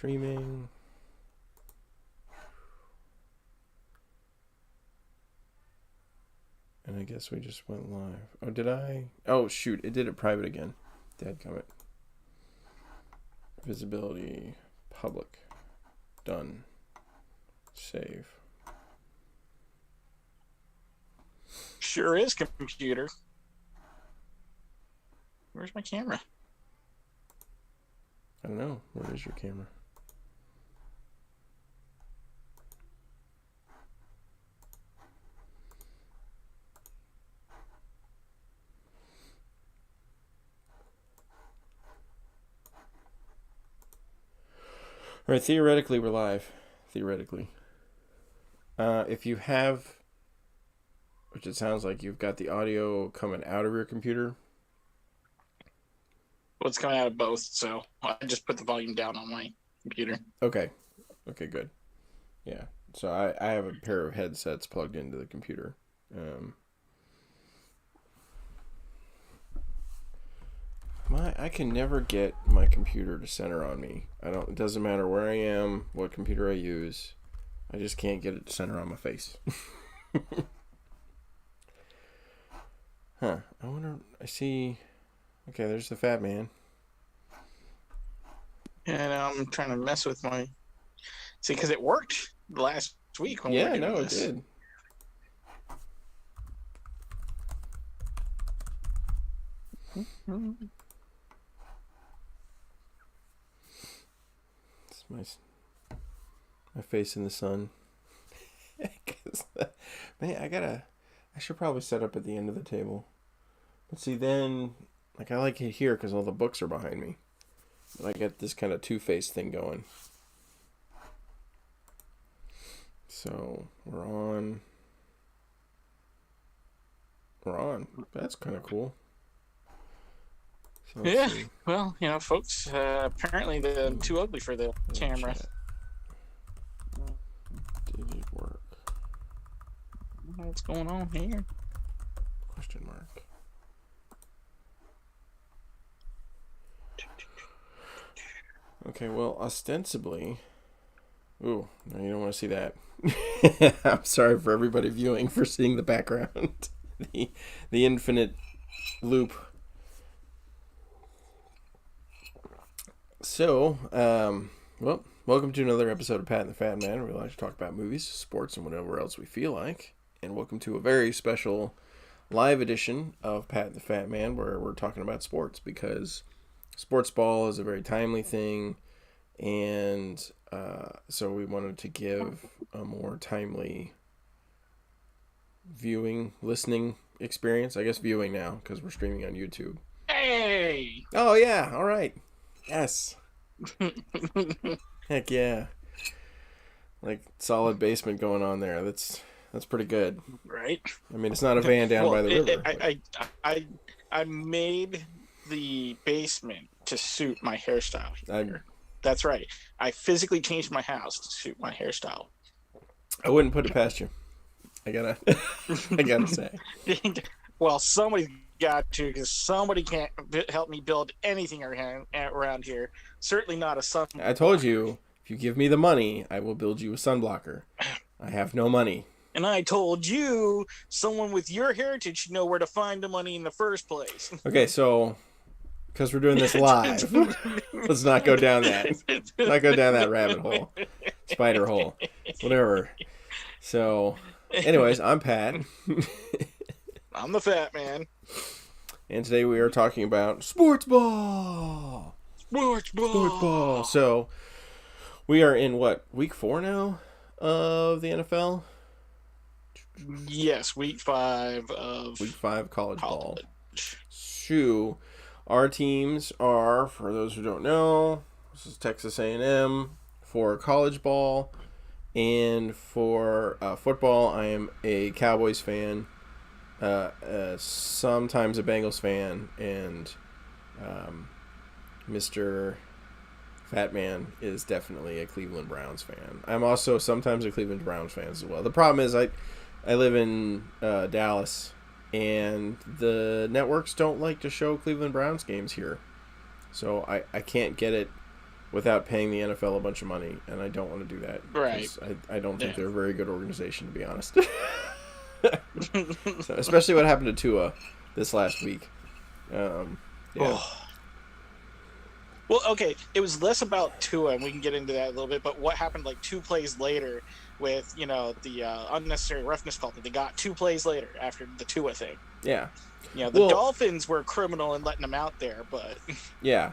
Streaming. And I guess we just went live. Oh, did I? Oh, shoot. It did it private again. Dadgummit. Visibility. Public. Done. Save. Sure is, computer. Where's my camera? I don't know. Where is your camera? All right, theoretically, we're live. Theoretically. If you have, which it sounds like you've got the audio coming out of your computer. Well, it's coming out of both, so I just put the volume down on my computer. Okay. Okay, good. Yeah. So I have a pair of headsets plugged into the computer. I can never get my computer to center on me. It doesn't matter where I am, what computer I use. I just can't get it to center on my face. Huh. I wonder, I see, okay, there's the fat man. And I'm trying to mess with my, see, because it worked last week when we were doing it this. did. It's my face in the sun. Man, I should probably set up at the end of the table. But see, then, like, I like it here because all the books are behind me. But I get this kind of two-faced thing going. So, we're on. That's kind of cool. So yeah, see. Well, folks, apparently they're too ugly for the camera. Chat. Did it work? What's going on here? Question mark. Okay, well, ostensibly... Ooh, no, you don't want to see that. I'm sorry for everybody viewing for seeing the background. the infinite loop. So, well, welcome to another episode of Pat and the Fat Man, where we like to talk about movies, sports, and whatever else we feel like. And welcome to a very special live edition of Pat and the Fat Man, where we're talking about sports, because sports ball is a very timely thing, and so we wanted to give a more timely listening experience. I guess viewing now, because we're streaming on YouTube. Hey! Oh, yeah, all right. Yes. Heck yeah. Like solid basement going on there. That's pretty good. Right. I mean, it's not a van down by the river. I made the basement to suit my hairstyle here. That's right. I physically changed my house to suit my hairstyle. I wouldn't put it past you. I gotta say. Well, somebody's got to, because somebody can't help me build anything around here. Certainly not a sun. I told you, if you give me the money, I will build you a sunblocker. I have no money. And I told you, someone with your heritage should know where to find the money in the first place. Okay, so because we're doing this live, let's not go down that rabbit hole, spider hole, whatever. So, anyways, I'm Pat. I'm the Fat Man. And today we are talking about sports ball. Sports ball. So we are in week 4 now of the NFL? Yes, week 5 college ball. So our teams are, for those who don't know, this is Texas A&M for college ball, and for football, I am a Cowboys fan. Sometimes a Bengals fan, and Mr. Fat Man is definitely a Cleveland Browns fan. I'm also sometimes a Cleveland Browns fan as well. The problem is I live in Dallas, and the networks don't like to show Cleveland Browns games here, so I can't get it without paying the NFL a bunch of money, and I don't want to do that. Right. I don't think they're a very good organization, to be honest. So, especially what happened to Tua this last week. Yeah. Oh. Well, okay, it was less about Tua, and we can get into that a little bit, but what happened like 2 plays later with, the unnecessary roughness call that they got 2 plays later after the Tua thing. Yeah. The Dolphins were criminal in letting him out there, but... Yeah.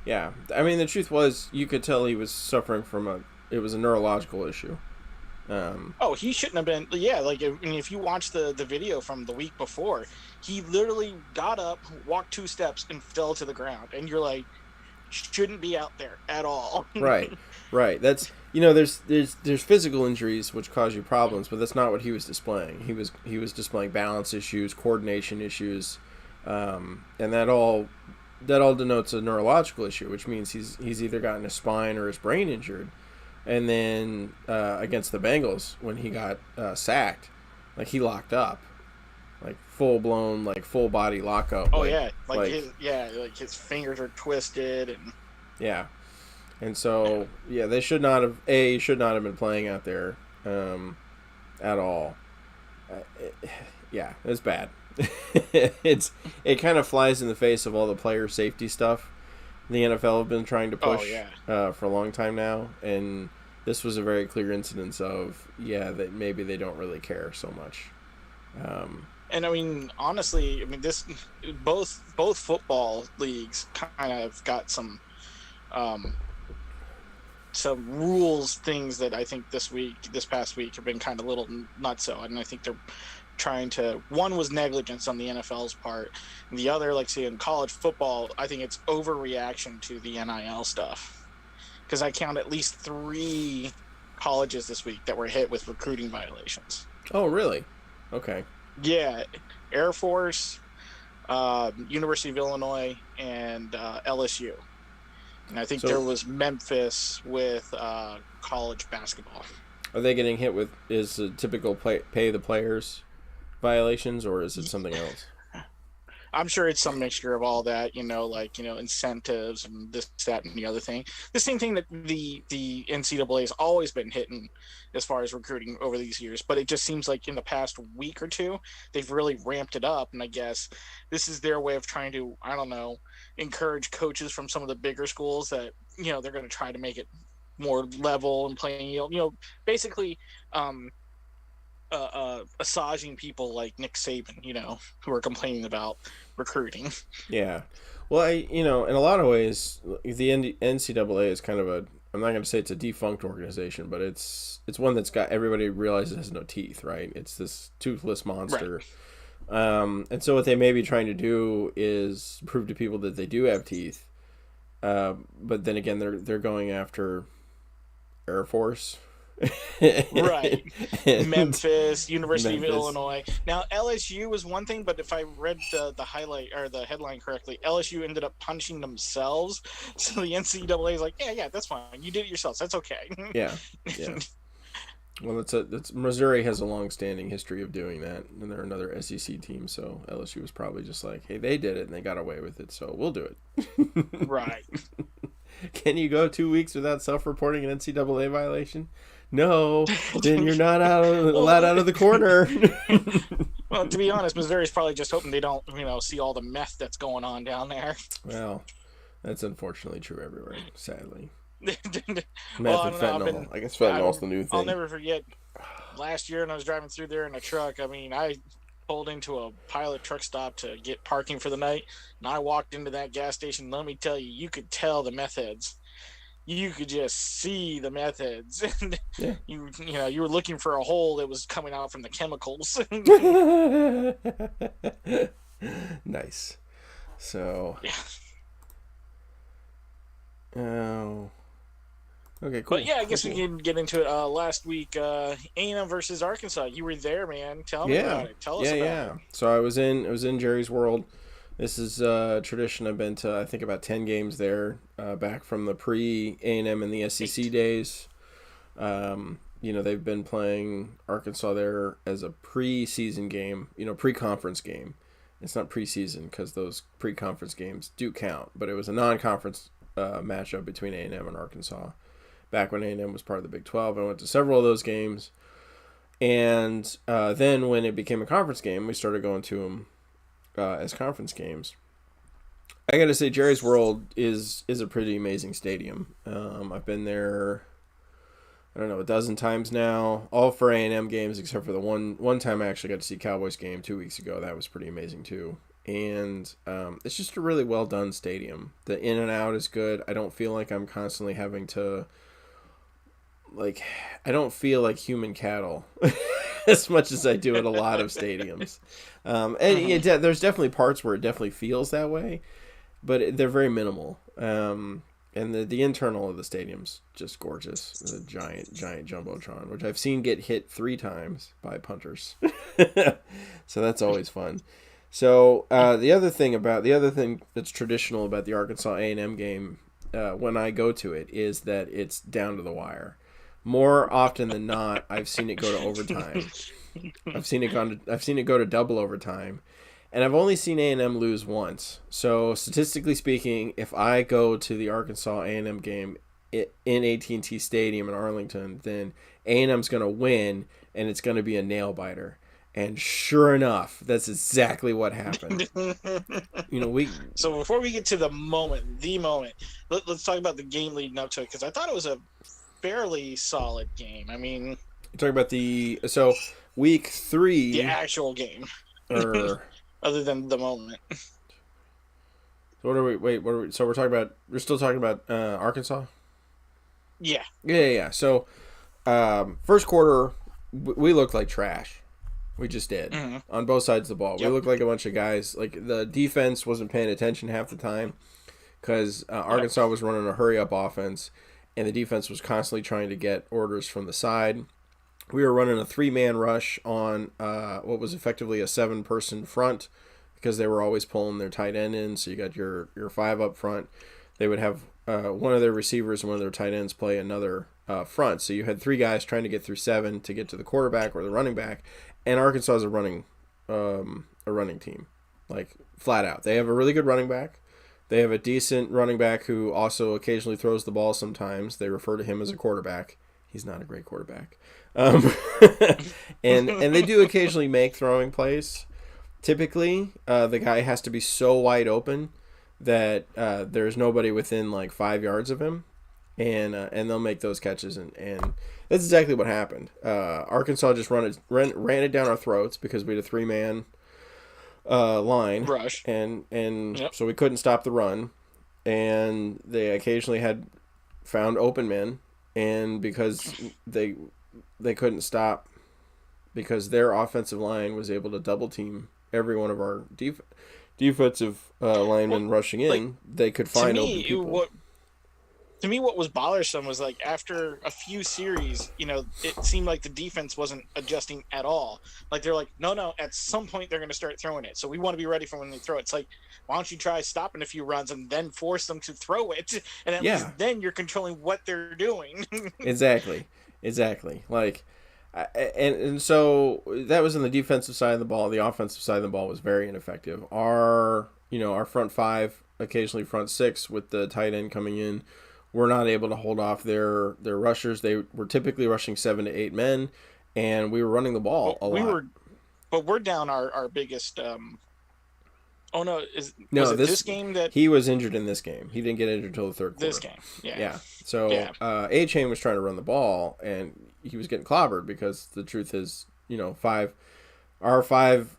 I mean, the truth was, you could tell he was suffering from it was a neurological issue. He shouldn't have been. Yeah, like if you watch the video from the week before, he literally got up, walked 2 steps, and fell to the ground, and you're like, shouldn't be out there at all. Right. That's there's physical injuries which cause you problems, but that's not what he was displaying. He was displaying balance issues, coordination issues, and that all denotes a neurological issue, which means he's either gotten his spine or his brain injured. And then against the Bengals, when he got sacked, like he locked up, like full blown, like full body lockup. Oh his fingers are twisted and. Yeah, and so they should not have been playing out there at all. It's bad. It kind of flies in the face of all the player safety stuff the NFL have been trying to push for a long time now, and this was a very clear incidence of that maybe they don't really care so much. And I mean, honestly, this both football leagues kind of got some rules things that I think this past week have been kind of a little nutso, and I think they're trying to. One was negligence on the NFL's part, and the other, like say in college football, I think it's overreaction to the NIL stuff, because I count at least 3 colleges this week that were hit with recruiting violations. Oh, really? Okay. Yeah, Air Force, University of Illinois, and LSU, and I think there was Memphis with college basketball. Are they getting hit with is a typical pay the players violations, or is it something else? I'm sure it's some mixture of all that, incentives and this, that, and the other thing. The same thing that the NCAA has always been hitting as far as recruiting over these years, but it just seems like in the past week or 2, they've really ramped it up, and I guess this is their way of trying to, I don't know, encourage coaches from some of the bigger schools that, they're going to try to make it more level and playing, basically massaging people like Nick Saban, who are complaining about recruiting. Yeah. Well, in a lot of ways, the NCAA is kind of I'm not going to say it's a defunct organization, but it's one that's got, everybody realizes has no teeth, right? It's this toothless monster. Right. And so what they may be trying to do is prove to people that they do have teeth. But then again, they're going after Air Force. Right. Memphis, University of Illinois. Now LSU was one thing, but if I read the highlight or the headline correctly, LSU ended up punching themselves. So the NCAA is like, yeah, that's fine. You did it yourselves. That's okay. Yeah. Well, that's Missouri has a long-standing history of doing that, and they're another SEC team. So LSU was probably just like, hey, they did it and they got away with it, so we'll do it. Right. Can you go 2 weeks without self-reporting an NCAA violation? No, then you're not allowed out of the corner. Well, to be honest, Missouri's probably just hoping they don't, see all the meth that's going on down there. Well, that's unfortunately true everywhere, sadly. Meth and fentanyl. I guess fentanyl's the new thing. I'll never forget last year when I was driving through there in a truck. I pulled into a Pilot truck stop to get parking for the night, and I walked into that gas station. Let me tell you, you could tell the meth heads. You could just see the meth heads. Yeah. You were looking for a hole that was coming out from the chemicals. Nice. So. Yeah. Oh. Okay, cool. But yeah, I guess we can get into it. Last week, A&M versus Arkansas. You were there, man. Tell me about it. Tell us about it. So I was in Jerry's World. This is a tradition. I've been to, I think, about 10 games there, back from the pre-A&M and the SEC days. They've been playing Arkansas there as a pre-season game, pre-conference game. It's not pre-season because those pre-conference games do count, but it was a non-conference matchup between A&M and Arkansas. Back when A&M was part of the Big 12, I went to several of those games. And then when it became a conference game, we started going to them as conference games. I got to say, Jerry's World is a pretty amazing stadium. I've been there, I don't know, a dozen times now, all for A&M games, except for the one time I actually got to see Cowboys game 2 weeks ago. That was pretty amazing too. And it's just a really well done stadium. The in and out is good. I don't feel like I'm constantly having to, like, I don't feel like human cattle as much as I do at a lot of stadiums. There's definitely parts where it definitely feels that way, but they're very minimal. And the internal of the stadium's just gorgeous. The giant Jumbotron, which I've seen get hit 3 times by punters. So that's always fun. So the other thing that's traditional about the Arkansas A&M game when I go to it is that it's down to the wire. More often than not, I've seen it go to overtime. I've seen it go to double overtime, and I've only seen A&M lose once. So statistically speaking, if I go to the Arkansas A&M game in AT&T Stadium in Arlington, then A&M's going to win, and it's going to be a nail biter. And sure enough, that's exactly what happened. So before we get to the moment, let's talk about the game leading up to it, because I thought it was a fairly solid game. I mean, you're talking about week 3, the actual game, other than the moment. So we're still talking about Arkansas? Yeah. Yeah. So first quarter, we looked like trash. We just did. On both sides of the ball. Yep. We looked like a bunch of guys. Like, the defense wasn't paying attention half the time because Arkansas was running a hurry-up offense, and the defense was constantly trying to get orders from the side. We were running a 3-man rush on what was effectively a 7-person front because they were always pulling their tight end in. So you got your 5 up front. They would have one of their receivers and one of their tight ends play another front. So you had 3 guys trying to get through 7 to get to the quarterback or the running back. And Arkansas is a running team, like, flat out. They have a really good running back. They have a decent running back who also occasionally throws the ball sometimes. They refer to him as a quarterback. He's not a great quarterback. And they do occasionally make throwing plays. Typically, the guy has to be so wide open that there's nobody within like 5 yards of him. And they'll make those catches, and that's exactly what happened. Arkansas just ran it down our throats because we had a 3-man line rush, and So we couldn't stop the run, and they occasionally had found open men, and because they couldn't stop, because their offensive line was able to double team every one of our defensive linemen rushing in, they could find open people. To me, what was bothersome was, like, after a few series, it seemed like the defense wasn't adjusting at all. Like, they're like, no, at some point they're going to start throwing it. So we want to be ready for when they throw it. It's like, why don't you try stopping a few runs and then force them to throw it? And at least then you're controlling what they're doing. Exactly. Like, and so that was on the defensive side of the ball. The offensive side of the ball was very ineffective. Our front 5, occasionally front 6 with the tight end coming in, were not able to hold off their rushers. They were typically rushing 7 to 8 men, and we were running the ball a lot. But we're down our biggest. Was it this game that he was injured in this game? He didn't get injured until the third quarter. This game, yeah. So A-Chain was trying to run the ball, and he was getting clobbered because the truth is, our 5,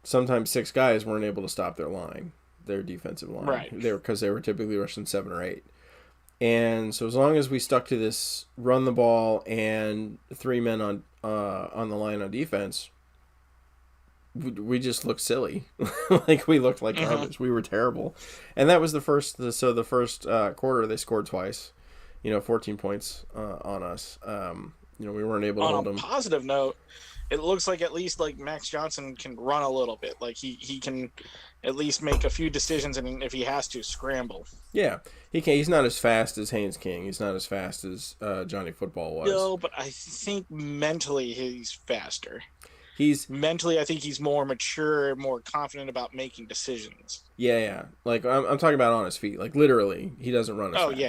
sometimes 6 guys weren't able to stop their defensive line, right? Because they were typically rushing 7 or 8. And so as long as we stuck to this run the ball and 3 men on the line on defense, we just looked silly. Like, we looked like garbage. We were terrible. And that was the first quarter they scored twice, 14 points on us. We weren't able to hold them. On a positive note, it looks like at least, like, Max Johnson can run a little bit. Like, he can at least make a few decisions, and if he has to, scramble. Yeah, he can. He's not as fast as Haynes King. He's not as fast as Johnny Football was. No, but I think mentally he's faster. mentally, I think he's more mature, more confident about making decisions. Yeah. Like I'm talking about on his feet. Like literally, he doesn't run as Oh fast.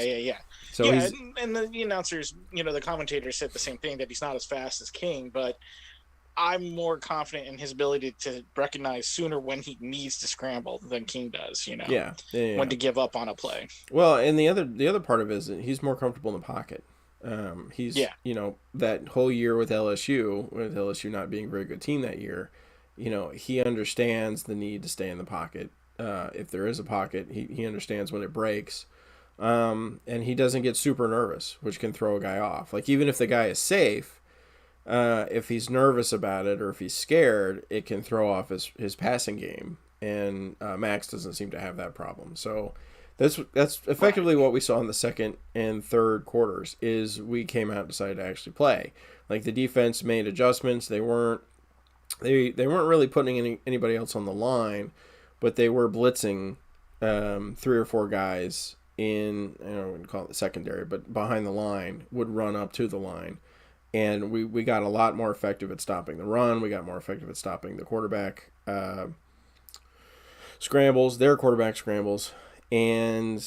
So yeah. he's And the announcers, the commentators said the same thing, that he's not as fast as King, but I'm more confident in his ability to recognize sooner when he needs to scramble than King does. When to give up on a play. Well, and the other part of it is that he's more comfortable in the pocket. He's Yeah. That whole year with LSU not being a very good team that year, he understands the need to stay in the pocket. If there is a pocket, he understands when it breaks, and he doesn't get super nervous, which can throw a guy off. Like even if the guy is safe, if he's nervous about it or if he's scared, it can throw off his passing game. And Max doesn't seem to have that problem. So that's effectively what we saw in the second and third quarters. Is we came out and decided to actually play. Like the defense made adjustments. They weren't really putting anybody else on the line, but they were blitzing 3 or 4 guys in, I wouldn't call it the secondary, but behind the line, would run up to the line. And we got a lot more effective at stopping the run. We got more effective at stopping the quarterback scrambles, their quarterback scrambles. And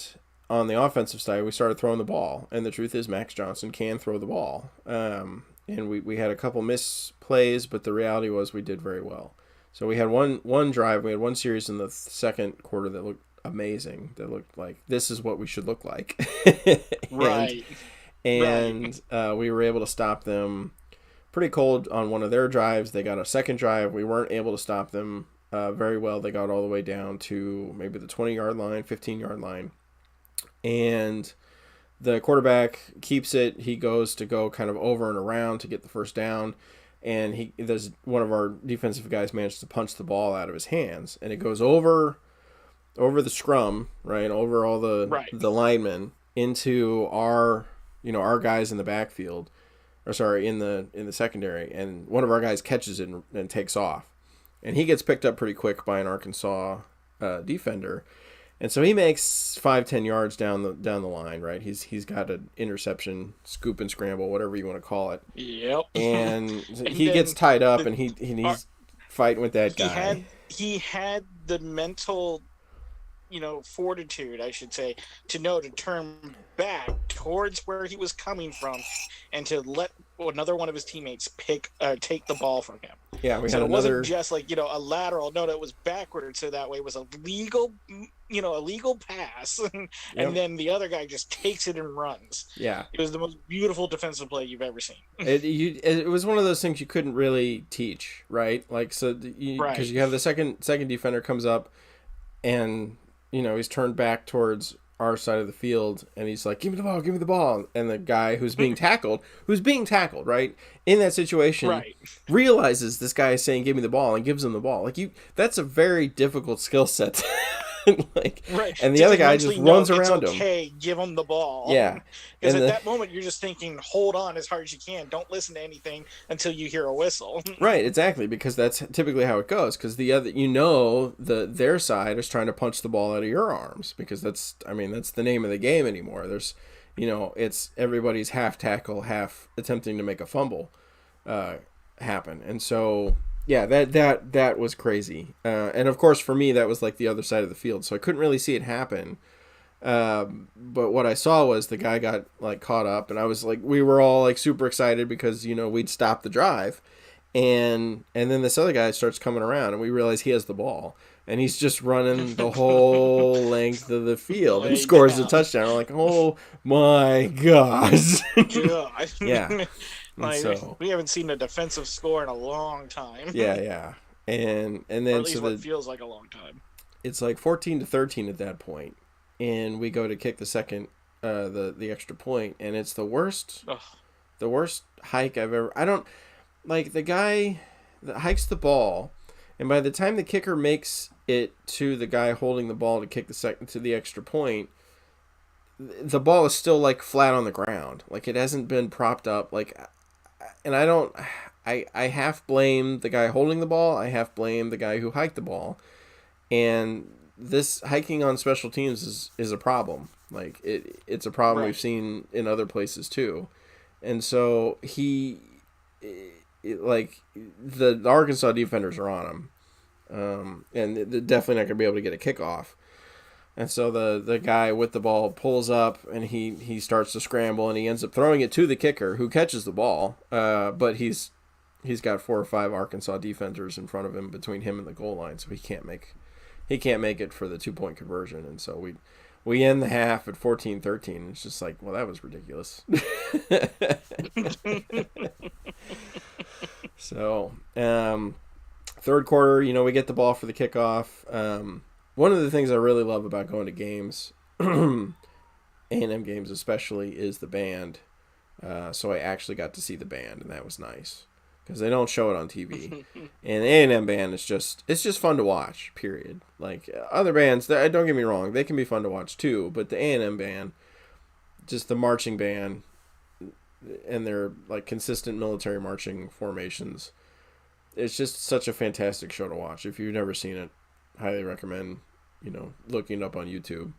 on the offensive side, we started throwing the ball. And the truth is, Max Johnson can throw the ball. And we had a couple misplays, but the reality was we did very well. So we had one drive, we had one series in the second quarter that looked amazing. That looked like this is what we should look like. Right. And we were able to stop them pretty cold on one of their drives. They got a second drive. We weren't able to stop them very well. They got all the way down to maybe the 20-yard line, 15-yard line. And the quarterback keeps it. He goes to go kind of over and around to get the first down. And there's one of our defensive guys managed to punch the ball out of his hands. And it goes over the scrum, right, over all the linemen into our guys in the backfield, or sorry, in the secondary, and one of our guys catches it and takes off, and he gets picked up pretty quick by an Arkansas defender, and so he makes 5-10 yards down the line, right? He's got an interception, scoop and scramble, whatever you want to call it. Yep. And he gets tied up, and he's fighting with that guy. He had the mental fortitude, I should say, to know to turn back towards where he was coming from and to let another one of his teammates take the ball from him. Yeah, it wasn't just like, a lateral. No, it was backwards. So that way it was a legal pass. And then the other guy just takes it and runs. Yeah. It was the most beautiful defensive play you've ever seen. It was one of those things you couldn't really teach, right? Like, so because you have the second defender comes up and, he's turned back towards our side of the field, and he's like, give me the ball. And the guy who's being tackled, right, in that situation, realizes this guy is saying, give me the ball, and gives him the ball. Like, that's a very difficult skill set. And the other guy just runs around him. Okay, give him the ball. Yeah. Because at that moment, you're just thinking, hold on as hard as you can. Don't listen to anything until you hear a whistle. Right, exactly, because that's typically how it goes. Because their side is trying to punch the ball out of your arms, because that's the name of the game anymore. There's, it's everybody's half tackle, half attempting to make a fumble happen. And so, yeah, that was crazy. And of course, for me, that was like the other side of the field, so I couldn't really see it happen. But what I saw was the guy got like caught up, and I was like, we were all like super excited because we'd stopped the drive, and then this other guy starts coming around, and we realize he has the ball, and he's just running the whole length of the field and scores a touchdown. I'm like, oh my gosh. Yeah. We haven't seen a defensive score in a long time. Yeah. And then or at least what feels like a long time. It's like 14-13 at that point. And we go to kick the second, the extra point, and it's the worst hike I've ever. I don't like the guy that hikes the ball, and by the time the kicker makes it to the guy holding the ball to kick the extra point, the ball is still like flat on the ground, like it hasn't been propped up. Like, and I half blame the guy holding the ball, I half blame the guy who hiked the ball, and this hiking on special teams is a problem. Like it's a problem we've seen in other places too. And so like the Arkansas defenders are on him, and they're definitely not going to be able to get a kickoff. And so the guy with the ball pulls up and he starts to scramble and he ends up throwing it to the kicker who catches the ball. But he's got 4 or 5 Arkansas defenders in front of him between him and the goal line, so he can't make it for the 2-point conversion. And so we end the half at 14-13. It's just like, well, that was ridiculous. So third quarter, we get the ball for the kickoff. One of the things I really love about going to games, A&M games especially, is the band. So I actually got to see the band, and that was nice because they don't show it on TV. And the A&M band is just fun to watch. Period. Like other bands, don't get me wrong, they can be fun to watch too. But the A&M band, just the marching band, and their like consistent military marching formations, it's just such a fantastic show to watch. If you've never seen it, highly recommend, looking it up on YouTube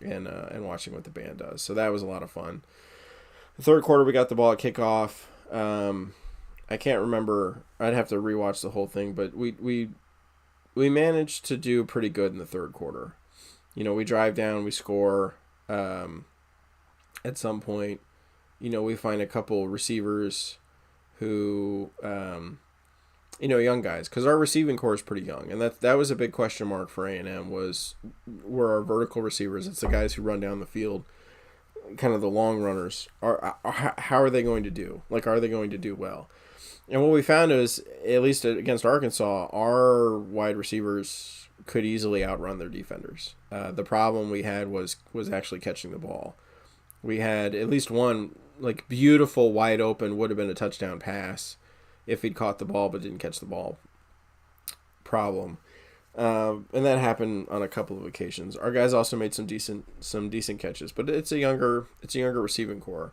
and watching what the band does. So that was a lot of fun. The third quarter, we got the ball at kickoff. I can't remember. I'd have to rewatch the whole thing, but we managed to do pretty good in the third quarter. We drive down, we score. At some point, we find a couple receivers who, young guys, because our receiving core is pretty young, and that was a big question mark for A&M. Were our vertical receivers? It's the guys who run down the field, kind of the long runners. How are they going to do? Like, are they going to do well? And what we found is, at least against Arkansas, our wide receivers could easily outrun their defenders. The problem we had was actually catching the ball. We had at least one like beautiful wide open, would have been a touchdown pass if he'd caught the ball but didn't catch the ball problem. And that happened on a couple of occasions. Our guys also made some decent catches, but it's a younger receiving core.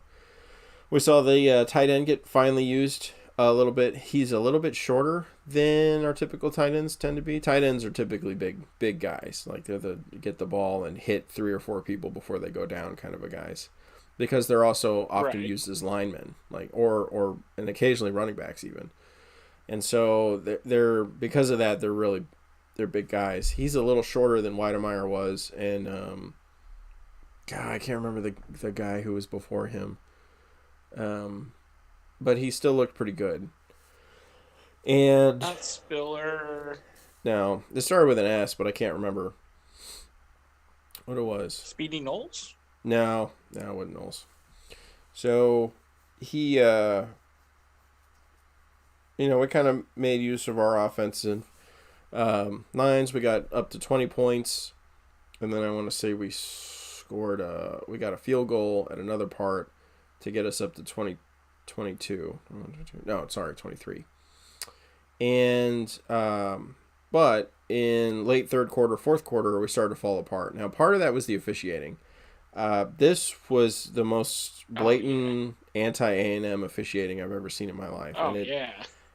We saw the tight end get finally used a little bit. He's a little bit shorter than our typical tight ends tend to be. Tight ends are typically big guys. Like they're the get the ball and hit 3 or 4 people before they go down kind of a guys. Because they're also often used as linemen, like or and occasionally running backs even. And so they're because of that they're big guys. He's a little shorter than Weidemeyer was, and I can't remember the guy who was before him. But he still looked pretty good. And not Spiller. No, it started with an S, but I can't remember what it was. Speedy Knowles? No, it wasn't Knowles. So he, we kind of made use of our offensive lines. We got up to 20 points, and then I want to say we scored. We got a field goal at another part to get us up to 22. No, sorry, 23. And but in late third quarter, fourth quarter, we started to fall apart. Now, part of that was the officiating. This was the most blatant anti-A&M officiating I've ever seen in my life. Oh, yeah.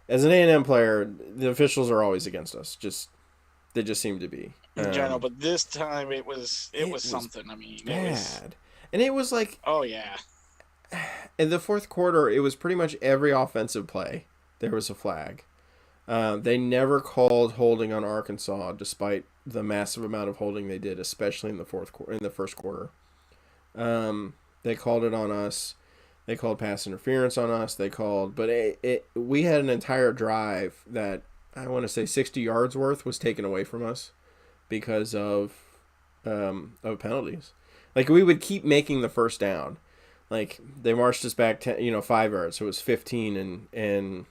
As an A&M player, the officials are always against us. They just seem to be. In general, but this time it was something. I mean, bad. It was... And it was like... Oh, yeah. In the fourth quarter, it was pretty much every offensive play. There was a flag. They never called holding on Arkansas, despite the massive amount of holding they did, especially in the first quarter. They called it on us. They called pass interference on us. We had an entire drive that I want to say 60 yards worth was taken away from us because of penalties. Like we would keep making the first down. Like they marched us back 5 yards, so it was 15 and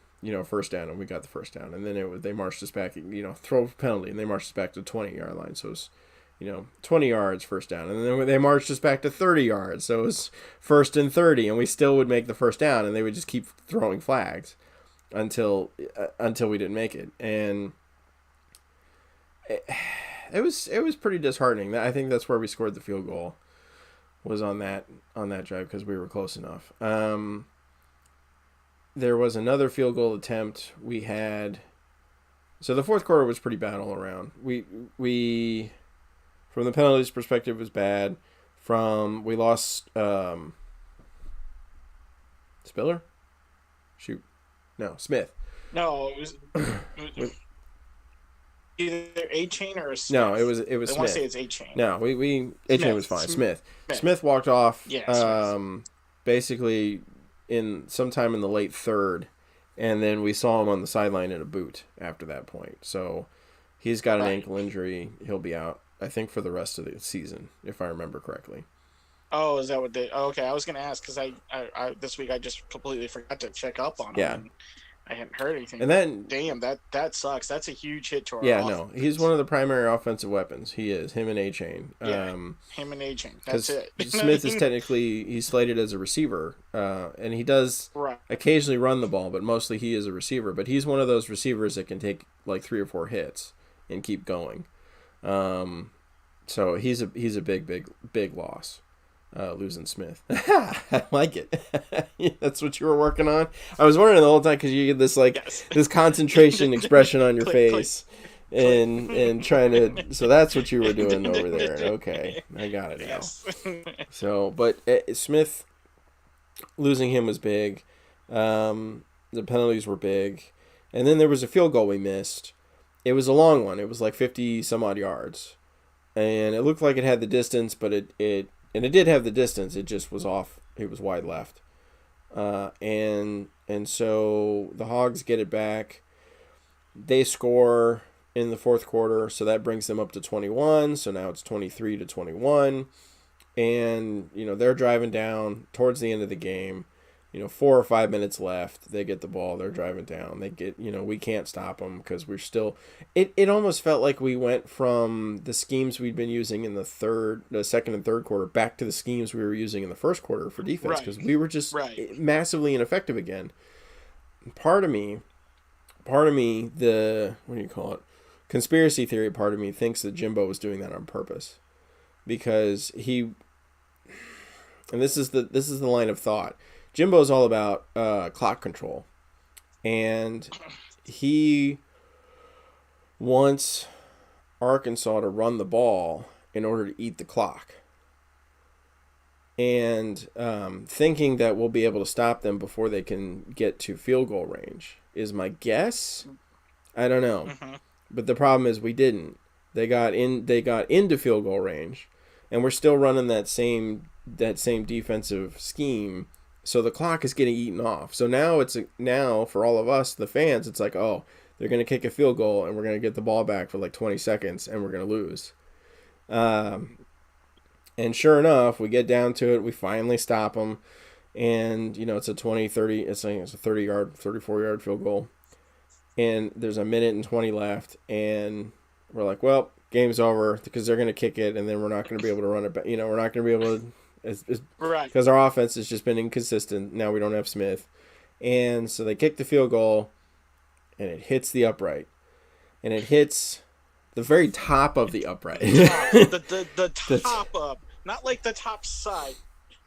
first down, and we got the first down. And then they marched us back, throw penalty, and they marched us back to 20-yard line. So it was 20 yards first down. And then they marched us back to 30 yards. So it was first and 30, and we still would make the first down, and they would just keep throwing flags until we didn't make it. And it was pretty disheartening. I think that's where we scored the field goal, was on that drive, because we were close enough. There was another field goal attempt we had. So the fourth quarter was pretty bad all around. We from the penalties perspective was bad. We lost Spiller? Shoot. No, Smith. No, it was either A Chain or No, Smith. it was I want to say Smith. it's A Chain. No, we A-Chain was Smith. fine. Smith. Smith. Smith walked off Yeah, Smith. basically in sometime in the late third, and then we saw him on the sideline in a boot after that point. So he's got an Right. ankle injury. He'll be out, I think, for the rest of the season, if I remember correctly. Oh, is that what they? Oh, okay, I was gonna ask because I this week I just completely forgot to check up on him Yeah, and I hadn't heard anything. and But then damn, that sucks. That's a huge hit to our yeah, no, he's offense. one of the primary offensive weapons. He is him and A-Chain. Yeah, him and A Chain. That's Because it. You know what Smith I is mean? technically he's slated as a receiver, and he does Right. occasionally run the ball, but mostly he is a receiver. But he's one of those receivers that can take like 3 or 4 hits and keep going. Um, so he's a big loss. Losing Smith. I like it. That's what you were working on. I was wondering the whole time because you get this like Yes. this concentration expression on your Click, click, face, click. and trying to. So that's what you were doing over there. Okay, I got it now. Yes. So, but Smith losing him was big. The penalties were big, and then there was a field goal we missed. It was a long one. It was like 50 some odd yards, and it looked like it had the distance, but it did have the distance. It just was off. It was wide left, and so the Hogs get it back. They score in the fourth quarter, so that brings them up to 21. So now it's 23-21, and they're driving down towards the end of the game. 4 or 5 minutes left. They get the ball. They're driving down. They get, we can't stop them because we're still. It almost felt like we went from the schemes we'd been using in the second and third quarter back to the schemes we were using in the first quarter for defense because we were just massively ineffective again. Part of me, the what do you call it? Conspiracy theory part of me thinks that Jimbo was doing that on purpose because and this is the line of thought. Jimbo's all about clock control, and he wants Arkansas to run the ball in order to eat the clock, and thinking that we'll be able to stop them before they can get to field goal range is my guess. I don't know, but the problem is we didn't. They got into field goal range, and we're still running that same defensive scheme. So the clock is getting eaten off. So now for all of us, the fans, it's like, oh, they're going to kick a field goal and we're going to get the ball back for like 20 seconds and we're going to lose. And sure enough, we get down to it. We finally stop them. And, it's a 20, 30, it's a 30-yard, 34-yard field goal. And there's a minute and 20 left. And we're like, well, game's over because they're going to kick it and then we're not going to be able to run it back. We're not going to be able to. Because our offense has just been inconsistent. Now we don't have Smith. And so they kick the field goal, and it hits the upright. And it hits the very top of the upright. the top up. Not like the top side.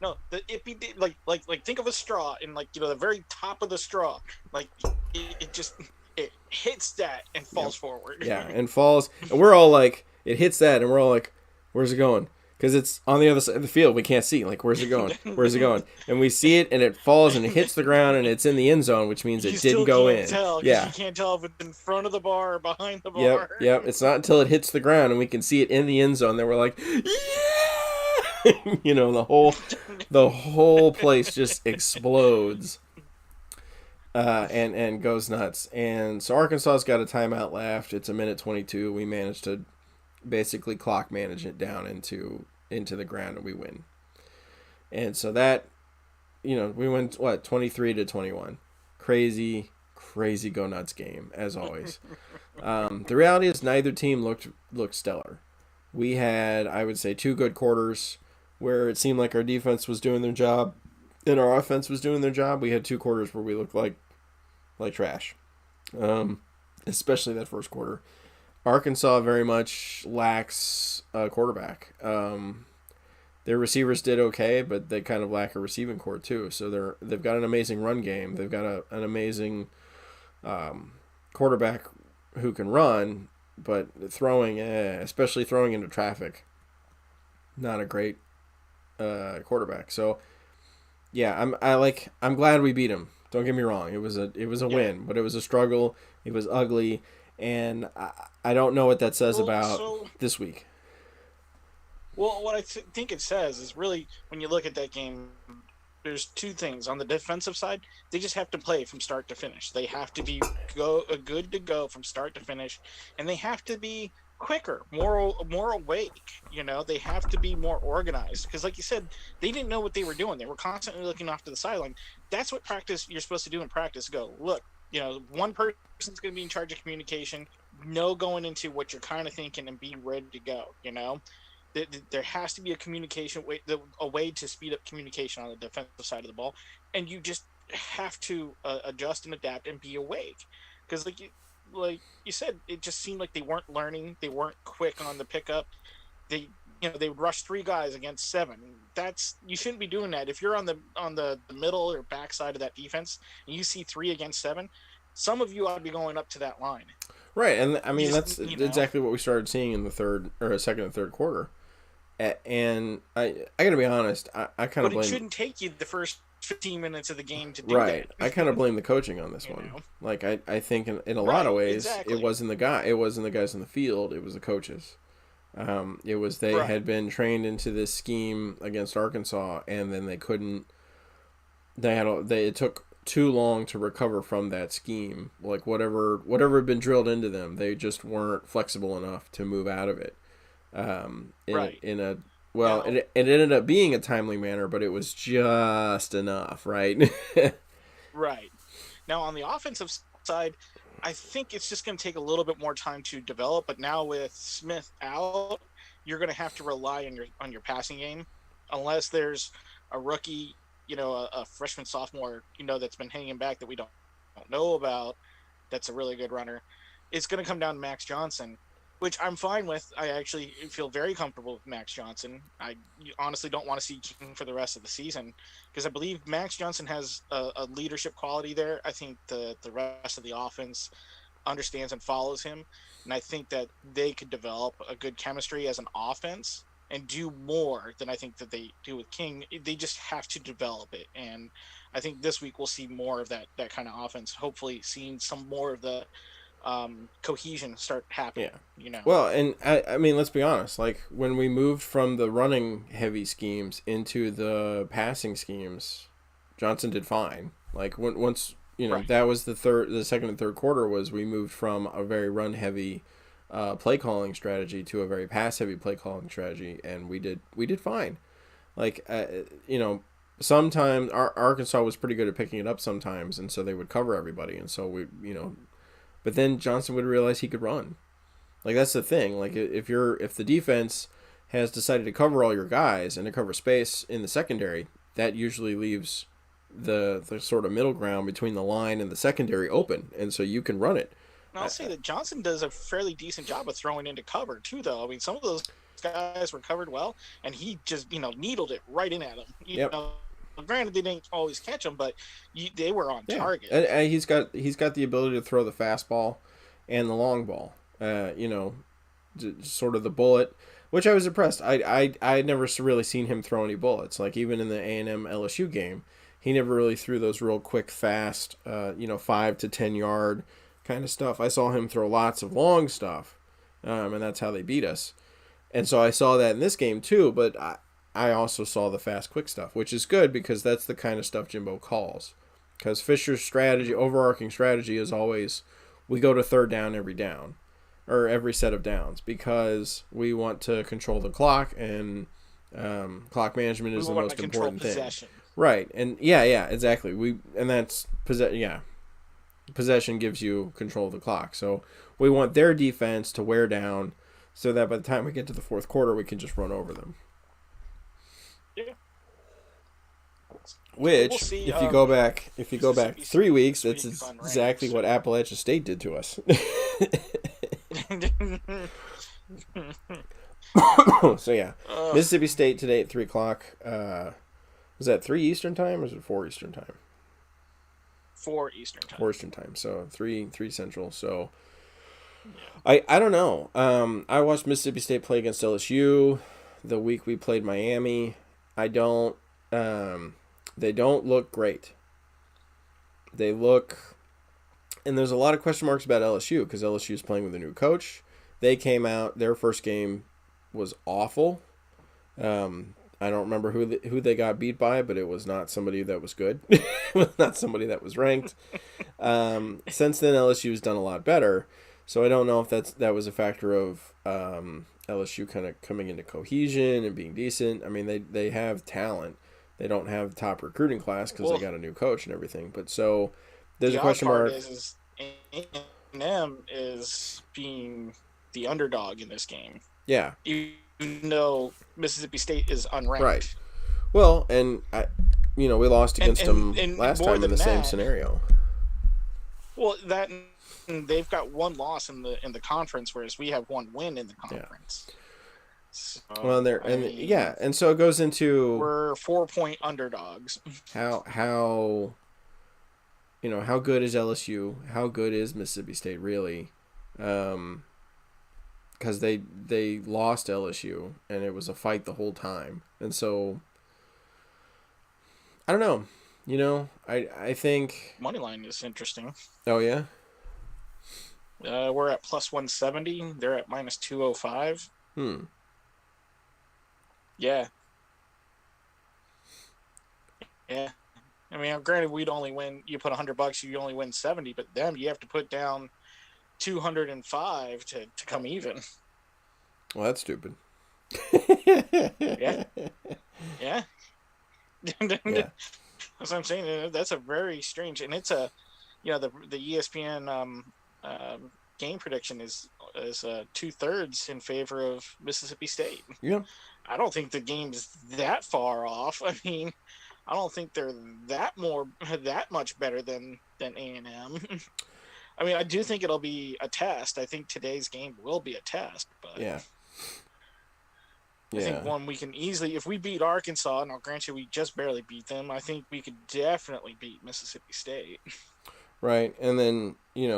No, like think of a straw and the very top of the straw. Like it hits that and falls forward. Yeah, and falls. And we're all like, it hits that, and we're all like, where's it going? Because it's on the other side of the field. We can't see. Like, where's it going? Where's it going? And we see it, and it falls, and it hits the ground, and it's in the end zone, which means it didn't go in. You can't tell if it's in front of the bar or behind the bar. Yep. It's not until it hits the ground, and we can see it in the end zone that we're like, yeah! The whole place just explodes and goes nuts. And so Arkansas's got a timeout left. It's a minute 22. We managed to basically clock manage it down into the ground and we win. And so that we went 23-21. Crazy go nuts game as always. The reality is neither team looked stellar. We had, I would say, 2 good quarters where it seemed like our defense was doing their job and our offense was doing their job. We had 2 quarters where we looked like trash. Especially that first quarter. Arkansas very much lacks a quarterback. Their receivers did okay, but they kind of lack a receiving core too. So they've got an amazing run game. They've got an amazing quarterback who can run, but throwing, especially throwing into traffic, not a great quarterback. So yeah, I'm glad we beat him Don't get me wrong. It was a win, but it was a struggle. It was ugly, and I don't know what that says about this week. Well, what I think it says is really when you look at that game, there's two things. On the defensive side, they just have to play from start to finish. They have to be good to go from start to finish, and they have to be quicker, more awake. They have to be more organized because, like you said, they didn't know what they were doing. They were constantly looking off to the sideline. That's what you're supposed to do in practice. Go look. One person's going to be in charge of communication. Know going into what you're kind of thinking and be ready to go. There has to be a way to speed up communication on the defensive side of the ball, and you just have to adjust and adapt and be awake. Because like you said, it just seemed like they weren't learning. They weren't quick on the pickup. They would rush 3 guys against 7. You shouldn't be doing that. If you're on the middle or back side of that defense and you see 3 against 7, some of you ought to be going up to that line. Right, and I mean that's exactly what we started seeing in the second and third quarter. And I gotta be honest, I kind of blame. But it shouldn't take you the first 15 minutes of the game to do that. Right, I kind of blame the coaching on this one. Like I think in a lot of ways, it wasn't the guys in the field. It was the coaches. It was they had been trained into this scheme against Arkansas, and then they couldn't. It took too long to recover from that scheme. Like whatever had been drilled into them, they just weren't flexible enough to move out of it. It ended up being a timely manner, but it was just enough, right? Right. Now on the offensive side, I think it's just going to take a little bit more time to develop. But now with Smith out, you're going to have to rely on your passing game, unless there's a rookie, a freshman, sophomore, that's been hanging back that we don't know about. That's a really good runner. It's going to come down to Max Johnson, which I'm fine with. I actually feel very comfortable with Max Johnson. I honestly don't want to see King for the rest of the season because I believe Max Johnson has a leadership quality there. I think the rest of the offense understands and follows him, and I think that they could develop a good chemistry as an offense and do more than I think that they do with King. They just have to develop it, and I think this week we'll see more of that kind of offense, hopefully seeing some more of the cohesion start happening. Well, and I mean, let's be honest. Like when we moved from the running heavy schemes into the passing schemes, Johnson did fine. Like once that was the second and third quarter was we moved from a very run heavy play calling strategy to a very pass heavy play calling strategy, and we did fine. Like sometimes Arkansas was pretty good at picking it up sometimes, and so they would cover everybody, and so we But then Johnson would realize he could run. Like that's the thing. Like if the defense has decided to cover all your guys and to cover space in the secondary, that usually leaves the sort of middle ground between the line and the secondary open, and so you can run it. And I'll say that Johnson does a fairly decent job of throwing into cover too, though. I mean, some of those guys were covered well, and he just needled it right in at them. Granted, they didn't always catch them, but they were on target. And he's got the ability to throw the fastball and the long ball. Sort of the bullet, which I was impressed. I had never really seen him throw any bullets. Like even in the A&M LSU game, he never really threw those real quick, fast, 5 to 10 yard kind of stuff. I saw him throw lots of long stuff, and that's how they beat us. And so I saw that in this game too, but I also saw the fast, quick stuff, which is good because that's the kind of stuff Jimbo calls. Because Fisher's overarching strategy is always we go to third down every down, or every set of downs, because we want to control the clock, and clock management is the most important thing. Possession. Right, and exactly. Possession gives you control of the clock. So we want their defense to wear down, so that by the time we get to the fourth quarter, we can just run over them. Yeah. Which, we'll see, if you go back 3 weeks, that's exactly what Appalachia State did to us. So yeah, Mississippi State today at 3:00. Was that 3 Eastern time or is it 4 Eastern time? 4 Eastern time. 4 Eastern time. So 3 Central. So I don't know. I watched Mississippi State play against LSU the week we played Miami. They don't look great. They look, and there's a lot of question marks about LSU because LSU is playing with a new coach. They came out, their first game was awful. I don't remember who they got beat by, but it was not somebody that was good. It was not somebody that was ranked. Since then, LSU has done a lot better. So I don't know if that was a factor of LSU kind of coming into cohesion and being decent. I mean, they have talent. They don't have top recruiting class because they got a new coach and everything. But so there's a question mark. The odd part is A&M is being the underdog in this game. Yeah. Even though Mississippi State is unranked. Right. Well, and we lost against them last time in the same scenario. Well, they've got one loss in the conference, whereas we have one win in the conference. Yeah. So, well, and so it goes into we're 4-point underdogs. How how good is LSU? How good is Mississippi State really? Because they lost LSU and it was a fight the whole time, and so I don't know. I think Moneyline is interesting. Oh yeah. We're at plus 170. They're at minus 205. Yeah. Yeah. I mean, granted, we'd only win. You put $100, you only win 70, but them, you have to put down 205 to come even. Well, that's stupid. Yeah. Yeah. That's what I'm saying. That's a very strange, and it's the ESPN game prediction is 2/3 in favor of Mississippi State. Yeah. I don't think the game's that far off. I mean, I don't think they're that much better than A&M. I mean, I do think it'll be a test. I think today's game will be a test, but yeah. I think one we can easily, if we beat Arkansas, and I'll grant you we just barely beat them, I think we could definitely beat Mississippi State. Right, and then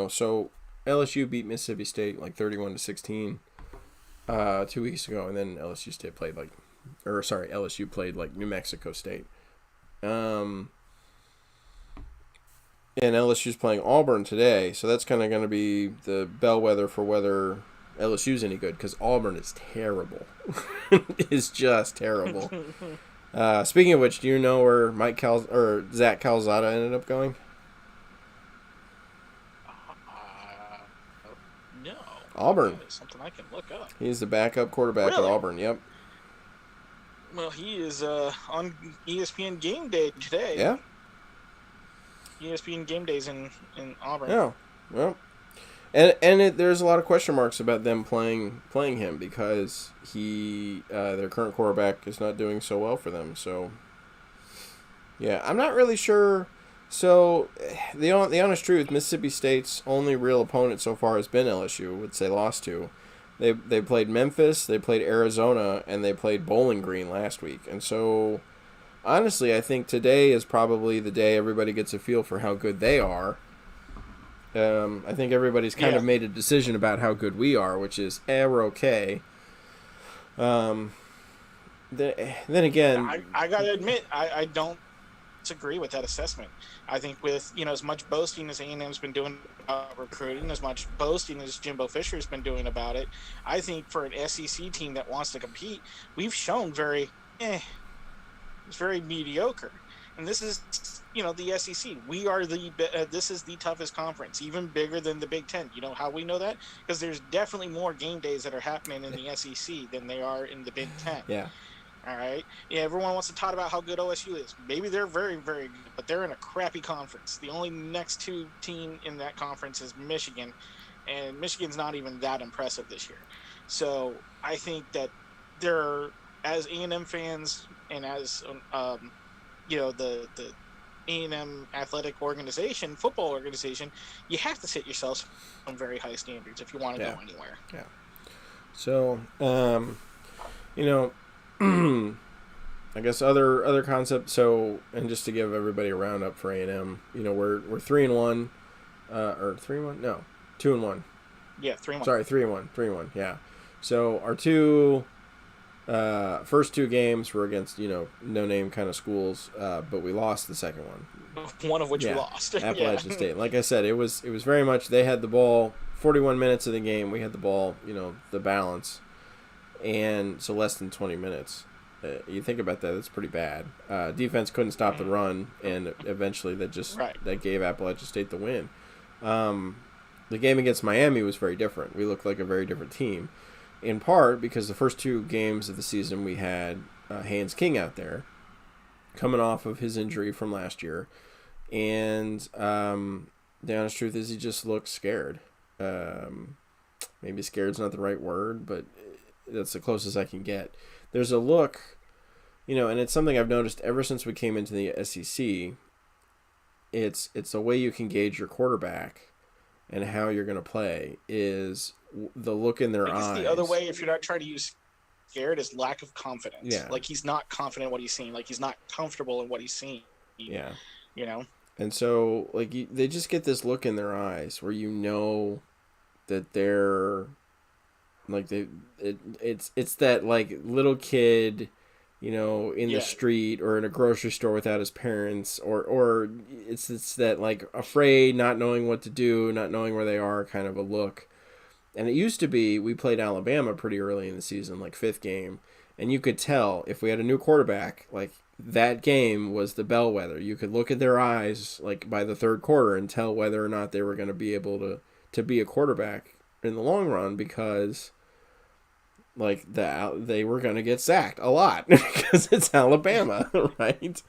so LSU beat Mississippi State like 31-16 2 weeks ago, and then LSU played like New Mexico State. And LSU's playing Auburn today, so that's kind of going to be the bellwether for whether LSU's any good, because Auburn is terrible. It's just terrible. Speaking of which, do you know where Zach Calzada ended up going? No. Auburn. That is something I can look up. He's the backup quarterback at Auburn. Yep. Well, he is on ESPN Game Day today. Yeah. ESPN Game Days in Auburn. Yeah. Well, and there's a lot of question marks about them playing him because their current quarterback is not doing so well for them. So, yeah, I'm not really sure. So, the honest truth, Mississippi State's only real opponent so far has been LSU, which they lost to. They played Memphis, they played Arizona, and they played Bowling Green last week. And so, honestly, I think today is probably the day everybody gets a feel for how good they are. I think everybody's kind of made a decision about how good we are, which is, we're okay. Then again... I got to admit, I don't disagree with that assessment. I think with, as much boasting as A&M's been doing about recruiting, as much boasting as Jimbo Fisher's been doing about it, I think for an SEC team that wants to compete, we've shown it's very mediocre. And this is, the SEC. We are this is the toughest conference, even bigger than the Big Ten. You know how we know that? Because there's definitely more game days that are happening in the SEC than they are in the Big Ten. Yeah. All right. Yeah, everyone wants to talk about how good OSU is. Maybe they're very, very good, but they're in a crappy conference. The only next two team in that conference is Michigan, and Michigan's not even that impressive this year. So I think that as A&M fans and as the A&M athletic organization, football organization, you have to set yourselves on very high standards if you want to go anywhere. Yeah. So, I guess other concepts. So, and just to give everybody a roundup for A&M, we're 3-1, or 3-1? No, 2-1. Yeah, 3-1. Sorry, 3-1. 3-1. Yeah. So our two First two games were against no name kind of schools, but we lost the second one. One of which we Yeah, lost. Yeah. Appalachian State. Like I said, it was very much they had the ball 41 minutes of the game. We had the ball, the balance, and so less than 20 minutes. You think about that, that's pretty bad. Defense couldn't stop the run, and eventually that gave Appalachian State the win. The game against Miami was very different. We looked like a very different team, in part because the first two games of the season we had Haynes King out there, coming off of his injury from last year, and the honest truth is he just looked scared. Maybe scared's not the right word, but that's the closest I can get. There's a look, and it's something I've noticed ever since we came into the SEC. It's a way you can gauge your quarterback and how you're going to play is the look in their eyes. The other way, if you're not trying to use scared, is lack of confidence. Yeah. Like he's not confident in what he's seeing. Like he's not comfortable in what he's seeing. Yeah. And so they just get this look in their eyes where that they're like it's that like little kid, in the street or in a grocery store without his parents, or it's that like afraid, not knowing what to do, not knowing where they are kind of a look. And it used to be we played Alabama pretty early in the season, like fifth game, and you could tell if we had a new quarterback, like that game was the bellwether. You could look at their eyes like by the third quarter and tell whether or not they were going to be able to be a quarterback in the long run, because like they were going to get sacked a lot because it's Alabama, right?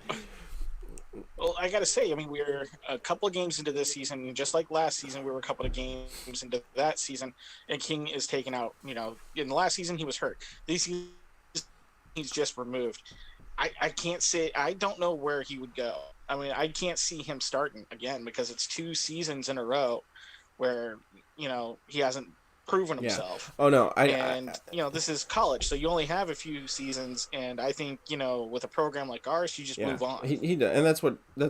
Well, I got to say, I mean, we're a couple of games into this season, just like last season, we were a couple of games into that season, and King is taken out. In the last season, he was hurt. This season, he's just removed. I can't say, I don't know where he would go. I mean, I can't see him starting again because it's 2 seasons in a row where, he hasn't proven himself. Yeah. Oh no, this is college, so you only have a few seasons, and I think with a program like ours, you just move on. He does, and that's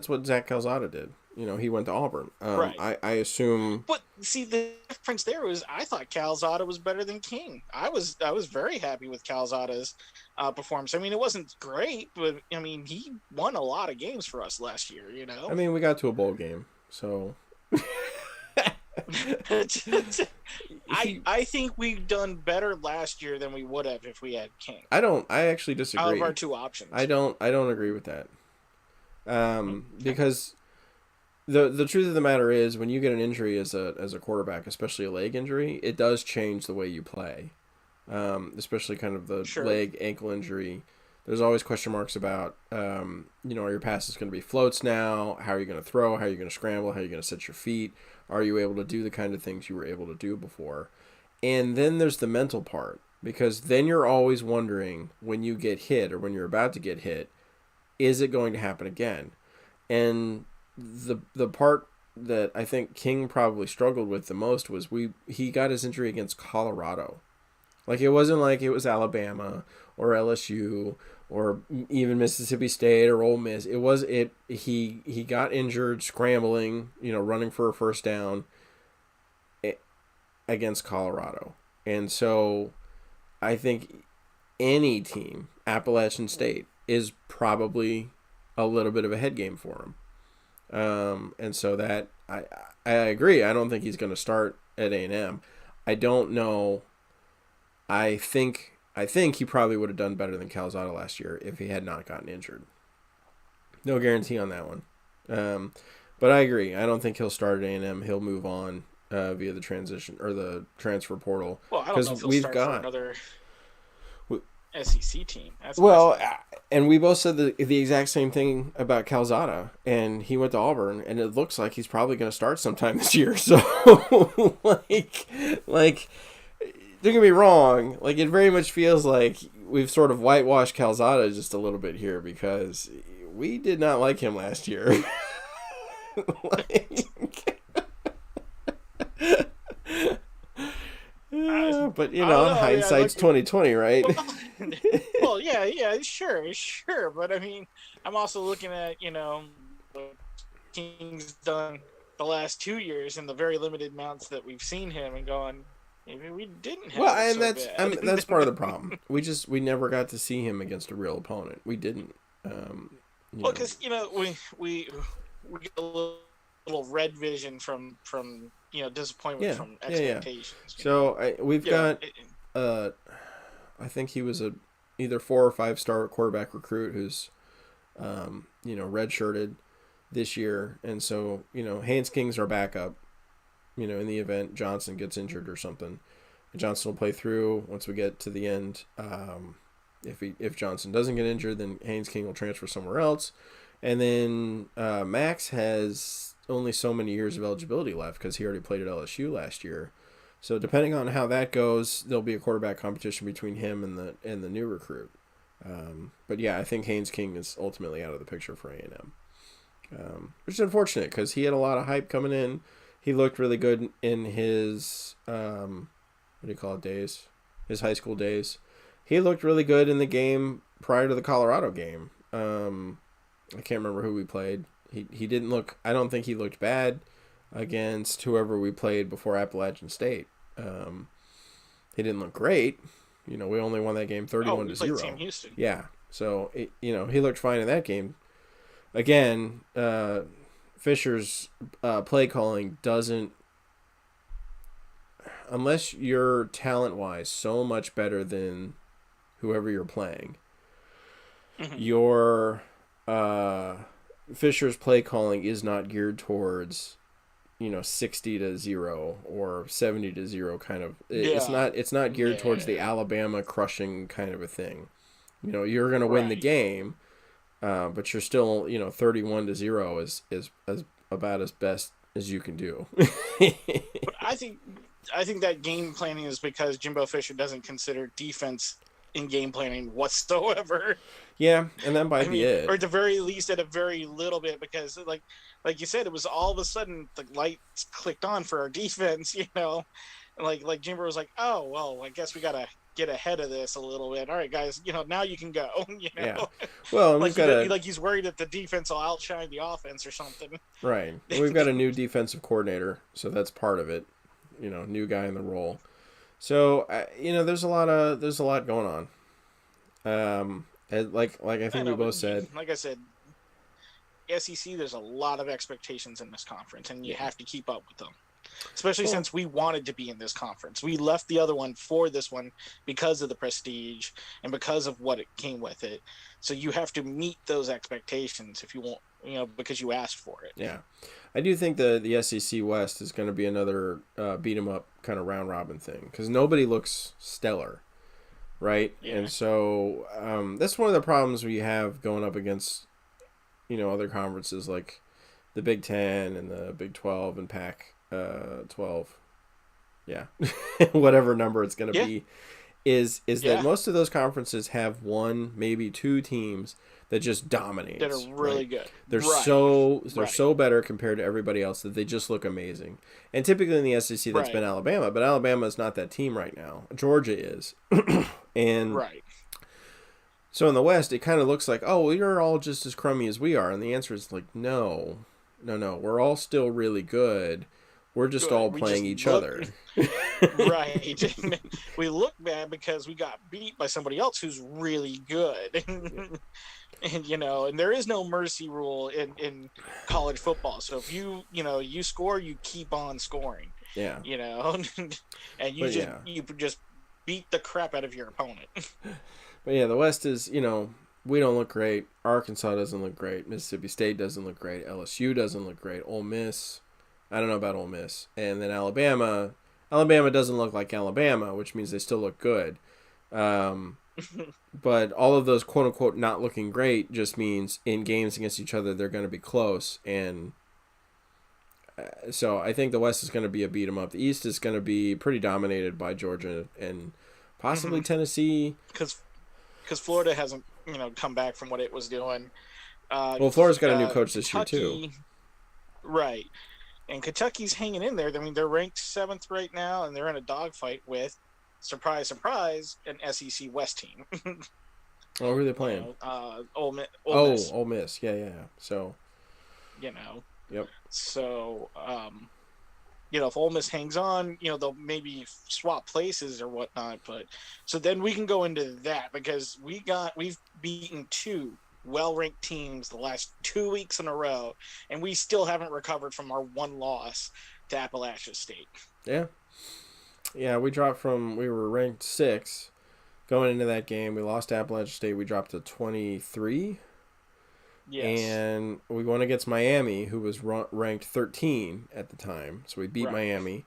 what Zach Calzada did. He went to Auburn. Right. I assume. But see, the difference there was I thought Calzada was better than King. I was very happy with Calzada's performance. I mean, it wasn't great, but I mean, he won a lot of games for us last year. I mean, we got to a bowl game, so. I think we've done better last year than we would have if we had King. I actually disagree. Out of our 2 options. I don't agree with that. Because the truth of the matter is when you get an injury as a quarterback, especially a leg injury, it does change the way you play. Especially kind of the leg ankle injury. There's always question marks about, are your passes going to be floats now? How are you going to throw? How are you going to scramble? How are you going to set your feet? Are you able to do the kind of things you were able to do before? And then there's the mental part, because then you're always wondering when you get hit or when you're about to get hit, is it going to happen again? And the part that I think King probably struggled with the most was he got his injury against Colorado. Like, it wasn't like it was Alabama or LSU or even Mississippi State or Ole Miss. He got injured scrambling, running for a first down against Colorado. And so I think any team, Appalachian State, is probably a little bit of a head game for him. And so that I agree. I don't think he's going to start at A&M. I don't know. I think he probably would have done better than Calzada last year if he had not gotten injured. No guarantee on that one. But I agree. I don't think he'll start at A&M. He'll move on via the transition or the transfer portal. Well, I don't know if he'll start for another SEC team. And we both said the exact same thing about Calzada, and he went to Auburn, and it looks like he's probably going to start sometime this year. So, like. Don't get me wrong, like it very much feels like we've sort of whitewashed Calzada just a little bit here because we did not like him last year. But hindsight's 2020, right? Well, yeah, sure. But I mean, I'm also looking at what King's done the last 2 years in the very limited amounts that we've seen him, and going, maybe we didn't Well, have it and so that's bad. part of the problem. We never got to see him against a real opponent. We didn't. You Well, know. because we get a little red vision from disappointment Yeah, from yeah. expectations. So we've You know, got uh, I think he was a either 4 or 5 star quarterback recruit who's redshirted this year, and so Haynes King's our backup. In the event Johnson gets injured or something, Johnson will play through once we get to the end. If Johnson doesn't get injured, then Haynes King will transfer somewhere else, and then Max has only so many years of eligibility left because he already played at LSU last year. So depending on how that goes, there'll be a quarterback competition between him and the new recruit. But yeah, I think Haynes King is ultimately out of the picture for A&M, which is unfortunate because he had a lot of hype coming in. He looked really good in his what do you call it, days, his high school days. He looked really good in the game prior to the Colorado game. I can't remember who we played. He didn't look. I don't think he looked bad against whoever we played before Appalachian State. He didn't look great. We only won that game 31-0. Sam Houston. Yeah. So he looked fine in that game. Again, Fisher's play calling doesn't, unless you're talent wise so much better than whoever you're playing. Mm-hmm. Your Fisher's play calling is not geared towards 60-0 or 70-0 kind of. It's not geared towards the Alabama crushing kind of a thing. You're going to win the game, but you're still 31-0 is about as best as you can do. But I think that game planning is because Jimbo Fisher doesn't consider defense in game planning whatsoever. Yeah, and that might be it. Or at the very least, at a very little bit, because like you said, it was all of a sudden the lights clicked on for our defense. Like Jimbo was like, oh well, I guess we gotta get ahead of this a little bit. All right, guys, now you can go. Yeah. Well, like he's worried that the defense will outshine the offense or something. Right. We've got a new defensive coordinator, so that's part of it. New guy in the role. So there's a lot going on. And like I think we both said. Like I said, SEC, there's a lot of expectations in this conference, and you have to keep up with them. Especially since we wanted to be in this conference. We left the other one for this one because of the prestige and because of what it came with it. So you have to meet those expectations if you want, because you asked for it. Yeah. I do think the SEC West is going to be another beat 'em up kind of round robin thing because nobody looks stellar, right? Yeah. And so that's one of the problems we have going up against, other conferences like the Big Ten and the Big 12 and Pac 12. Yeah. Whatever number it's going to be is that most of those conferences have one, maybe two teams that just dominate. That are really good. They're so better compared to everybody else that they just look amazing. And typically in the SEC that's been Alabama, but Alabama is not that team right now. Georgia is. And so in the West it kind of looks like, oh, you're all just as crummy as we are, and the answer is like no. We're all still really good. We're just all playing each other. Right. We look bad because we got beat by somebody else who's really good. And there is no mercy rule in college football. So if you score, you keep on scoring. Yeah. And you just beat the crap out of your opponent. But yeah, the West is, we don't look great. Arkansas doesn't look great. Mississippi State doesn't look great. LSU doesn't look great. Ole Miss, I don't know about Ole Miss. And then Alabama doesn't look like Alabama, which means they still look good. But all of those quote-unquote not looking great just means in games against each other they're going to be close. And so I think the West is going to be a beat 'em up. The East is going to be pretty dominated by Georgia and possibly Tennessee. Because Florida hasn't come back from what it was doing. Florida's got a new coach this year too. Right. And Kentucky's hanging in there. I mean, they're ranked 7th right now, and they're in a dogfight with, surprise, surprise, an SEC West team. Oh, who are they playing? Ole Miss. Ole Miss. Yeah. So. Yep. So, if Ole Miss hangs on, they'll maybe swap places or whatnot. But so then we can go into that because we've beaten two well-ranked teams the last 2 weeks in a row, and we still haven't recovered from our one loss to Appalachia State. Yeah. Yeah, we were ranked 6 going into that game. We lost to Appalachia State. We dropped to 23. Yes. And we won against Miami, who was ranked 13 at the time. So we beat Miami.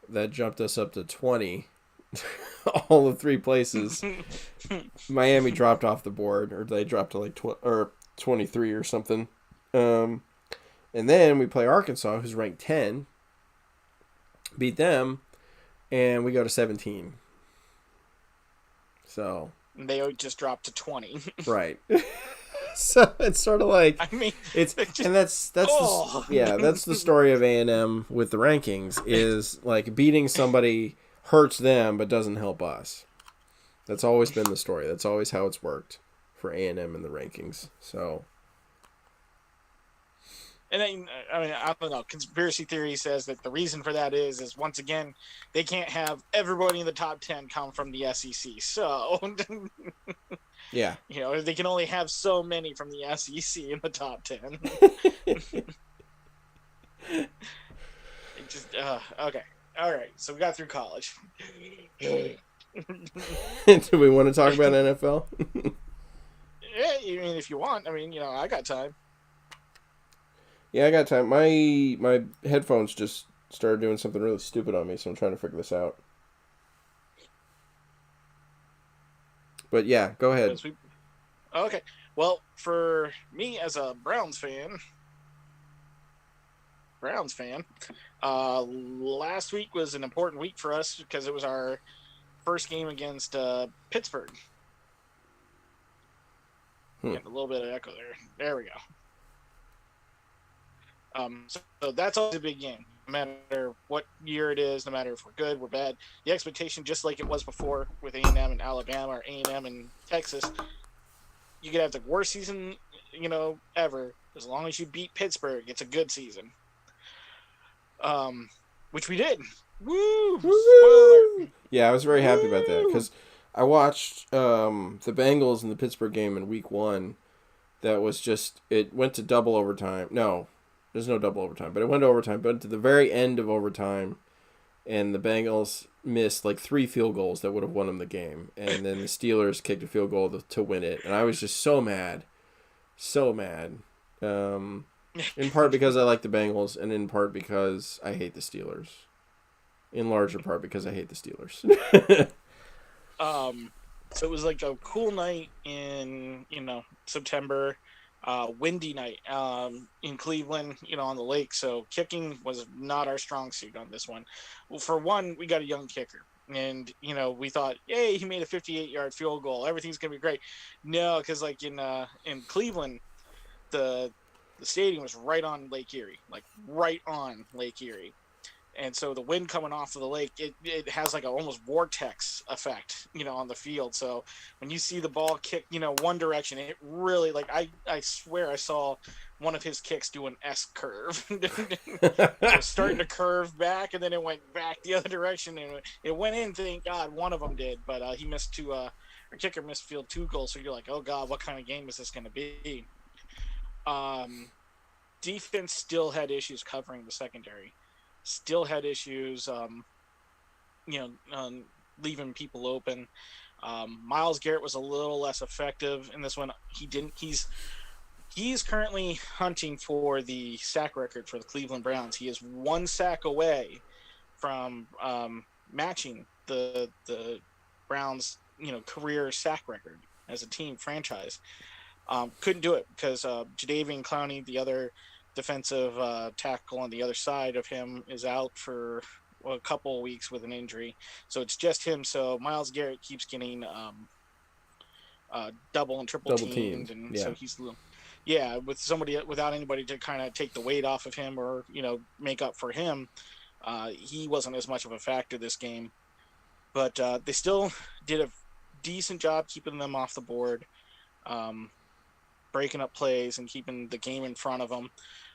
That jumped us up to 20. All the 3 places. Miami dropped off the board, or they dropped to like 23 or something. And then we play Arkansas, who's ranked 10. Beat them, and we go to 17. So they just dropped to 20. Right. So it's sort of like, I mean, that's the story of A&M with the rankings, is like beating somebody hurts them but doesn't help us. That's always been the story. That's always how it's worked for A&M in the rankings. So, and then, I don't know. Conspiracy theory says that the reason for that is once again, they can't have everybody in the top 10 come from the SEC. So, yeah, they can only have so many from the SEC in the top 10. It just okay, all right. So we got through college. Do we want to talk about NFL? Yeah, if you want. I got time. Yeah, I got time. My headphones just started doing something really stupid on me, so I'm trying to figure this out. But yeah, go ahead. Okay. Well, for me as a Browns fan, last week was an important week for us because it was our first game against Pittsburgh. Getting a little bit of echo there. There we go. So that's always a big game, no matter what year it is, no matter if we're good, we're bad. The expectation, just like it was before with A&M and Alabama or A&M and Texas, you could have the worst season, ever. As long as you beat Pittsburgh, it's a good season. Which we did. Woo! Woo! Yeah, I was very happy about that because I watched the Bengals and the Pittsburgh game in week 1. That was just, it went to double overtime. No. There's no double overtime, but it went to overtime. But to the very end of overtime, and the Bengals missed like 3 field goals that would have won them the game. And then the Steelers kicked a field goal to win it. And I was just so mad. So mad. In part because I like the Bengals, and in part because I hate the Steelers. In larger part because I hate the Steelers. So it was like a cool night in, September. Windy night in Cleveland, on the lake. So kicking was not our strong suit on this one. Well, for one, we got a young kicker. And, we thought, yay, he made a 58-yard field goal. Everything's going to be great. No, because like in Cleveland, the stadium was right on Lake Erie. Like right on Lake Erie. And so the wind coming off of the lake, it has like a almost vortex effect, on the field. So when you see the ball kick, one direction, it really, like, I swear I saw one of his kicks do an S curve. It was starting to curve back, and then it went back the other direction, and it went in, thank God, one of them did. But he missed our kicker missed field 2 goals, so you're like, oh, God, what kind of game is this going to be? Defense still had issues covering the secondary. Still had issues, leaving people open. Myles Garrett was a little less effective in this one. He's currently hunting for the sack record for the Cleveland Browns. He is 1 sack away from matching the Browns, career sack record as a team franchise. Couldn't do it because Jadeveon Clowney, the other defensive tackle on the other side of him, is out for a couple of weeks with an injury. So it's just him. So Myles Garrett keeps getting double and triple teamed. And so he's, with somebody, without anybody to kind of take the weight off of him or, make up for him, he wasn't as much of a factor this game. But they still did a decent job keeping them off the board, breaking up plays and keeping the game in front of them.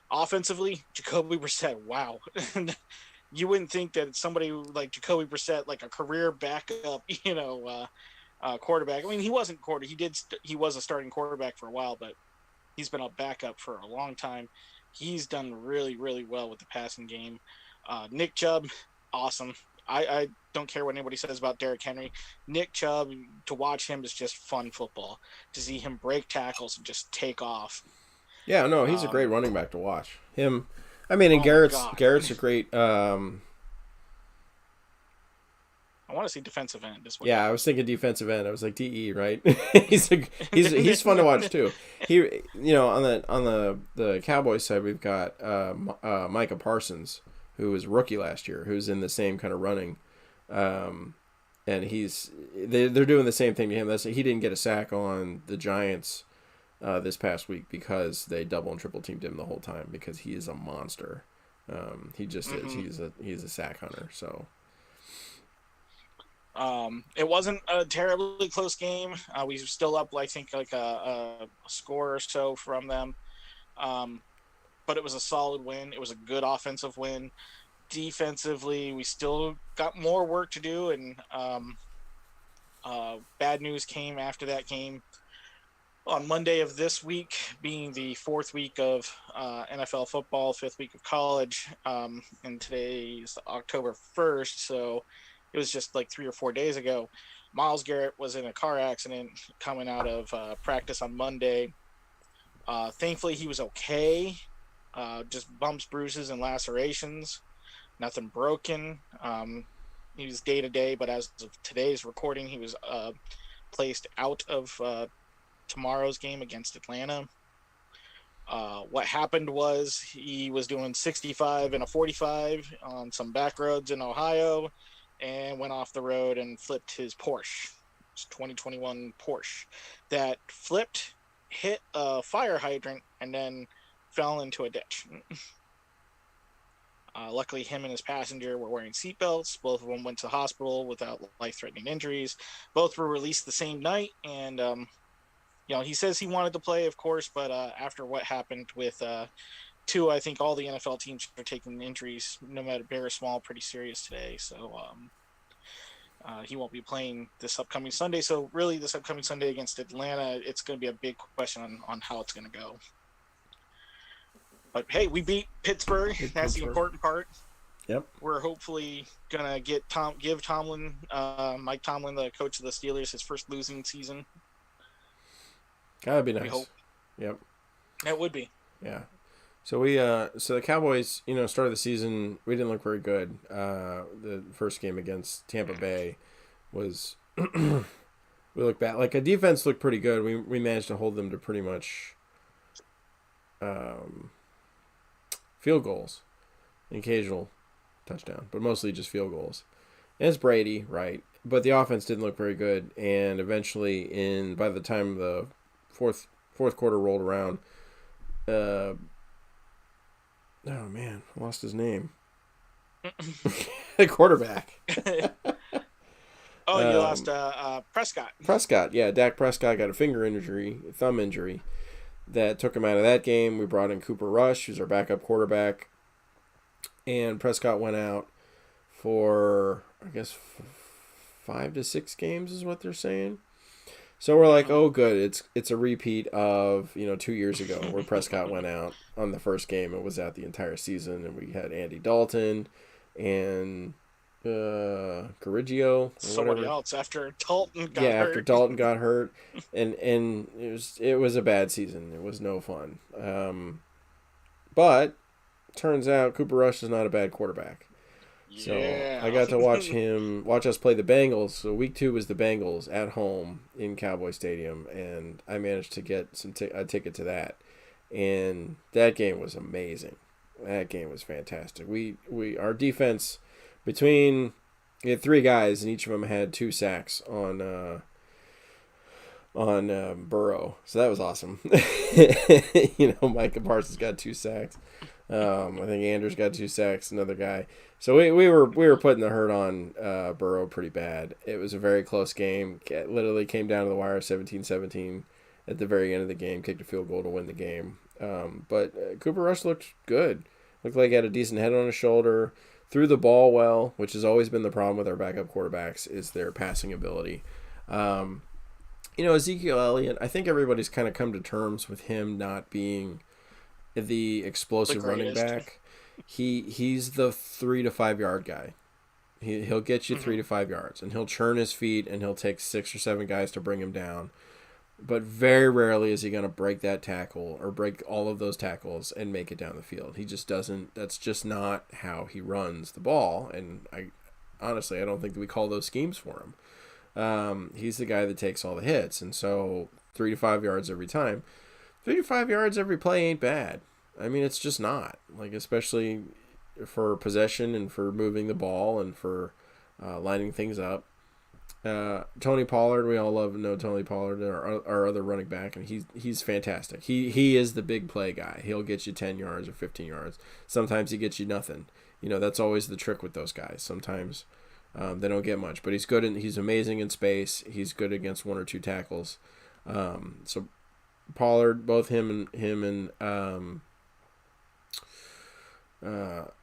Offensively, Jacoby Brissett, wow. you wouldn't think that somebody like Jacoby Brissett, like a career backup, quarterback. I mean, he wasn't he was a starting quarterback for a while, but he's been a backup for a long time. He's done really, really well with the passing game. Nick Chubb, awesome. I don't care what anybody says about Derrick Henry. Nick Chubb, to watch him is just fun football. To see him break tackles and just take off. Yeah, no, he's a great running back to watch. Him, I mean, and Oh my God. Garrett's a great. I want to see defensive end as well. Yeah, I was thinking defensive end. I was like DE, right? he's fun to watch too. On the Cowboys side, we've got Micah Parsons, who was rookie last year, who's in the same kind of running, and they're doing the same thing to him. He didn't get a sack on the Giants this past week because they double and triple teamed him the whole time because he is a monster. He just is. He's a sack hunter. So. It wasn't a terribly close game. We were still up, I think, like a score or so from them. But it was a solid win. It was a good offensive win. Defensively, we still got more work to do, and bad news came after that game. On Monday of this week, being the fourth week of NFL football, fifth week of college, and today is October 1st, so it was just like 3 or 4 days ago. Myles Garrett was in a car accident coming out of practice on Monday. Thankfully, he was okay. Just bumps, bruises, and lacerations. Nothing broken. He was day-to-day, but as of today's recording, he was placed out of tomorrow's game against Atlanta. What happened was he was doing 65 and a 45 on some back roads in Ohio, and went off the road and flipped his Porsche. It's 2021 Porsche that flipped, hit a fire hydrant, and then fell into a ditch. Luckily, him and his passenger were wearing seatbelts. Both of them went to the hospital without life-threatening injuries. Both were released the same night, and he says he wanted to play, of course, but after what happened with Tua, I think all the NFL teams are taking injuries, no matter big or small, pretty serious today. So he won't be playing this upcoming Sunday. So really, this upcoming Sunday against Atlanta, it's going to be a big question on how it's going to go. But hey, we beat Pittsburgh. That's the important part. Yep. We're hopefully gonna give Mike Tomlin, the coach of the Steelers, his first losing season. That'd be nice. We hope. Yep. That would be. Yeah. So the Cowboys, started the season. We didn't look very good. The first game against Tampa Bay was we looked bad. Like, a defense looked pretty good. We managed to hold them to pretty much field goals, an occasional touchdown, but mostly just field goals. And it's Brady, right? But the offense didn't look very good, and eventually, by the time the fourth quarter rolled around, oh man, I lost his name. The quarterback. You lost Prescott. Prescott, yeah, Dak Prescott got a thumb injury, that took him out of that game. We brought in Cooper Rush, who's our backup quarterback, and Prescott went out for, I guess, 5 to 6 games is what they're saying. So we're like, oh, good, it's a repeat of 2 years ago where Prescott went out on the first game and was out the entire season, and we had Andy Dalton and Corriggio, somebody else after Dalton got hurt. After Dalton got hurt, and it was a bad season. It was no fun. But turns out Cooper Rush is not a bad quarterback. So I got to watch us play the Bengals. So week 2 was the Bengals at home in Cowboy Stadium, and I managed to get a ticket to that. And that game was amazing. That game was fantastic. Our defense, we had 3 guys, and each of them had 2 sacks on Burrow. So that was awesome. Micah Parsons got 2 sacks. I think Andrews got 2 sacks, another guy. So we were putting the hurt on Burrow pretty bad. It was a very close game. It literally came down to the wire, 17-17 at the very end of the game. Kicked a field goal to win the game. But Cooper Rush looked good. Looked like he had a decent head on his shoulder. Threw the ball well, which has always been the problem with our backup quarterbacks, is their passing ability. Ezekiel Elliott, I think everybody's kind of come to terms with him not being the explosive running back. He's the 3 to 5 yard guy. He'll get you 3 to 5 yards, and he'll churn his feet, and he'll take 6 or 7 guys to bring him down. But very rarely is he going to break that tackle or break all of those tackles and make it down the field. He just doesn't. That's just not how he runs the ball. And I don't think that we call those schemes for him. He's the guy that takes all the hits. And so 3 to 5 yards every time. 3 to 5 yards every play ain't bad. I mean, it's just not. Like, especially for possession and for moving the ball and for lining things up. Tony Pollard, we all know Tony Pollard, our other running back, and he's fantastic. He is the big play guy. He'll get you 10 yards or 15 yards. Sometimes he gets you nothing. That's always the trick with those guys. Sometimes they don't get much, but he's good, and he's amazing in space. He's good against 1 or 2 tackles. So Pollard, both him and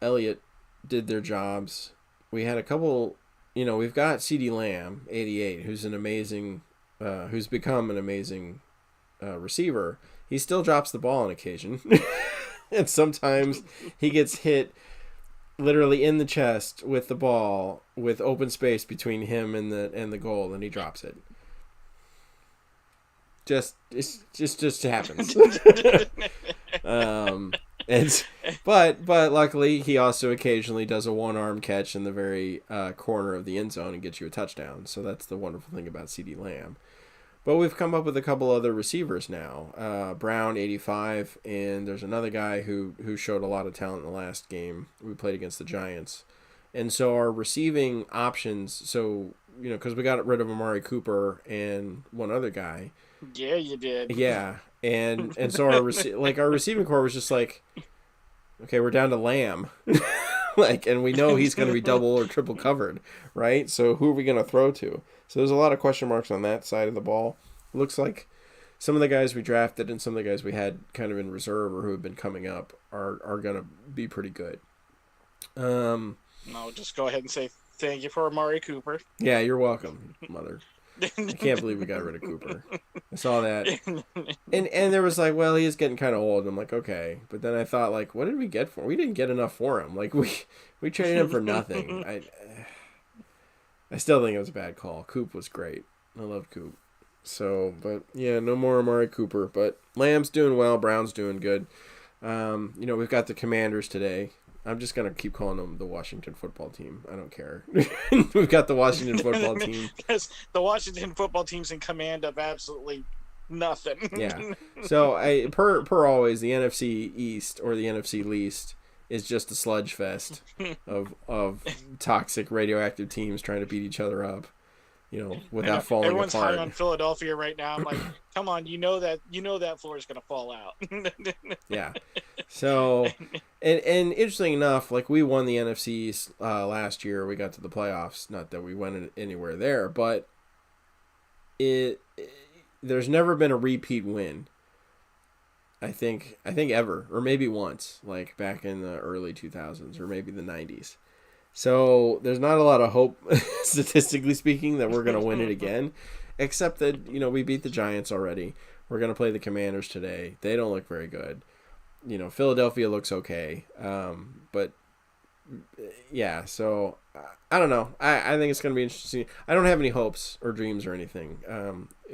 Elliott did their jobs. We had a couple. We've got CeeDee Lamb, 88, who's who's become an amazing receiver. He still drops the ball on occasion, and sometimes he gets hit literally in the chest with the ball, with open space between him and the goal, and he drops it. Just happens. But luckily he also occasionally does a one-arm catch in the very corner of the end zone and gets you a touchdown. So that's the wonderful thing about CeeDee Lamb. But we've come up with a couple other receivers now. Brown, 85, and there's another guy who showed a lot of talent in the last game we played against the Giants. And so our receiving options, because we got rid of Amari Cooper and one other guy. Yeah, you did. Yeah. And so our receiving core was just like, okay, we're down to Lamb, and we know he's going to be double or triple covered, right? So who are we going to throw to? So there's a lot of question marks on that side of the ball. It looks like some of the guys we drafted and some of the guys we had kind of in reserve or who have been coming up are going to be pretty good. No, just go ahead and say thank you for Amari Cooper. Yeah, you're welcome, mother. I can't believe we got rid of Cooper. I saw that. And there was like, well, he is getting kind of old. I'm like, okay. But then I thought, like, what did we get for him? We didn't get enough for him. Like, we traded him for nothing. I still think it was a bad call. Coop was great. I love Coop. So, but yeah, no more Amari Cooper. But Lamb's doing well. Brown's doing good. We've got the Commanders today. I'm just going to keep calling them the Washington football team. I don't care. We've got the Washington football team. Because the Washington football team's in command of absolutely nothing. Yeah. So, per always, the NFC East or the NFC least is just a sludge fest of toxic radioactive teams trying to beat each other up, without falling Everyone's apart. Everyone's high on Philadelphia right now. I'm like, come on, you know that floor is going to fall out. Yeah. So, and interesting enough, like we won the NFC East last year. We got to the playoffs. Not that we went anywhere there, but there's never been a repeat win. I think ever, or maybe once, like back in the early 2000s or maybe the 90s. So there's not a lot of hope, statistically speaking, that we're going to win it again, except that, we beat the Giants already. We're going to play the Commanders today. They don't look very good. Philadelphia looks okay. But yeah, so I don't know. I think it's going to be interesting. I don't have any hopes or dreams or anything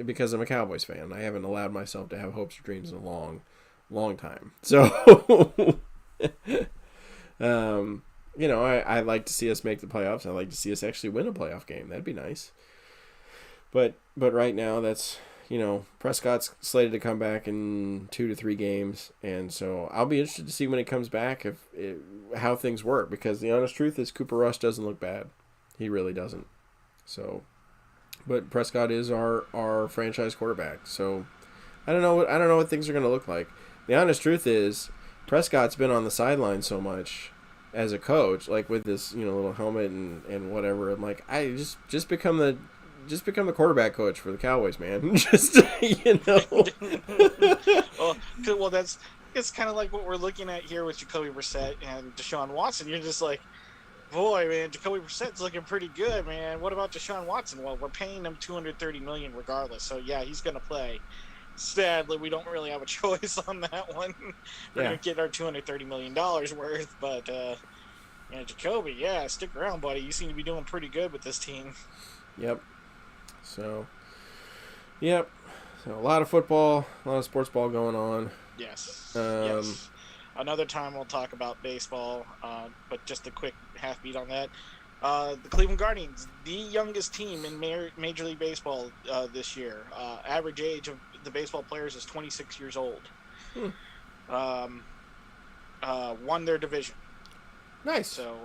because I'm a Cowboys fan. I haven't allowed myself to have hopes or dreams in a long, long time. So, I'd like to see us make the playoffs. I'd like to see us actually win a playoff game. That'd be nice. But right now, that's, Prescott's slated to come back in 2 to 3 games. And so I'll be interested to see when he comes back how things work. Because the honest truth is Cooper Rush doesn't look bad. He really doesn't. So, but Prescott is our franchise quarterback. So I don't know what things are going to look like. The honest truth is Prescott's been on the sideline so much as a coach, like with this, little helmet and whatever. I'm like, I just become the quarterback coach for the Cowboys, man. Just well, it's kind of like what we're looking at here with Jacoby Brissett and Deshaun Watson. You're just like, boy, man, Jacoby Brissett's looking pretty good, man. What about Deshaun Watson? Well, we're paying him $230 million regardless, so yeah, he's gonna play. Sadly, we don't really have a choice on that one. We're gonna get our $230 million worth, but Jacoby, yeah, stick around, buddy. You seem to be doing pretty good with this team. Yep. So, yep. So a lot of football, a lot of sports ball going on. Yes. Yes. Another time we'll talk about baseball, but just a quick half beat on that. The Cleveland Guardians, the youngest team in Major League Baseball this year. Average age of the baseball players is 26 years old. Won their division. Nice. So,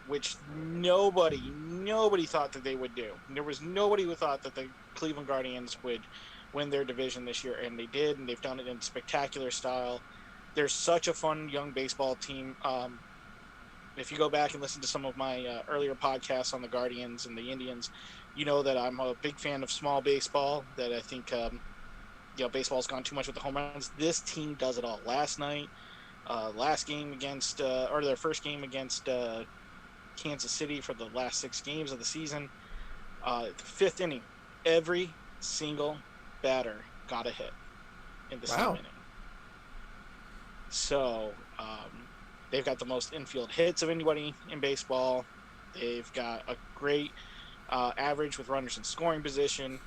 which nobody thought that they would do. There was nobody who thought that the Cleveland Guardians would win their division this year, and they did, and they've done it in spectacular style. They're such a fun young baseball team. If you go back and listen to some of my earlier podcasts on the Guardians and the Indians, you know that I'm a big fan of small baseball, that I think baseball's gone too much with the home runs. This team does it all. Last night, last game against, or their first game against Kansas City for the last 6 games of the season, the 5th inning, every single batter got a hit in the same inning. So they've got the most infield hits of anybody in baseball. They've got a great average with runners in scoring position.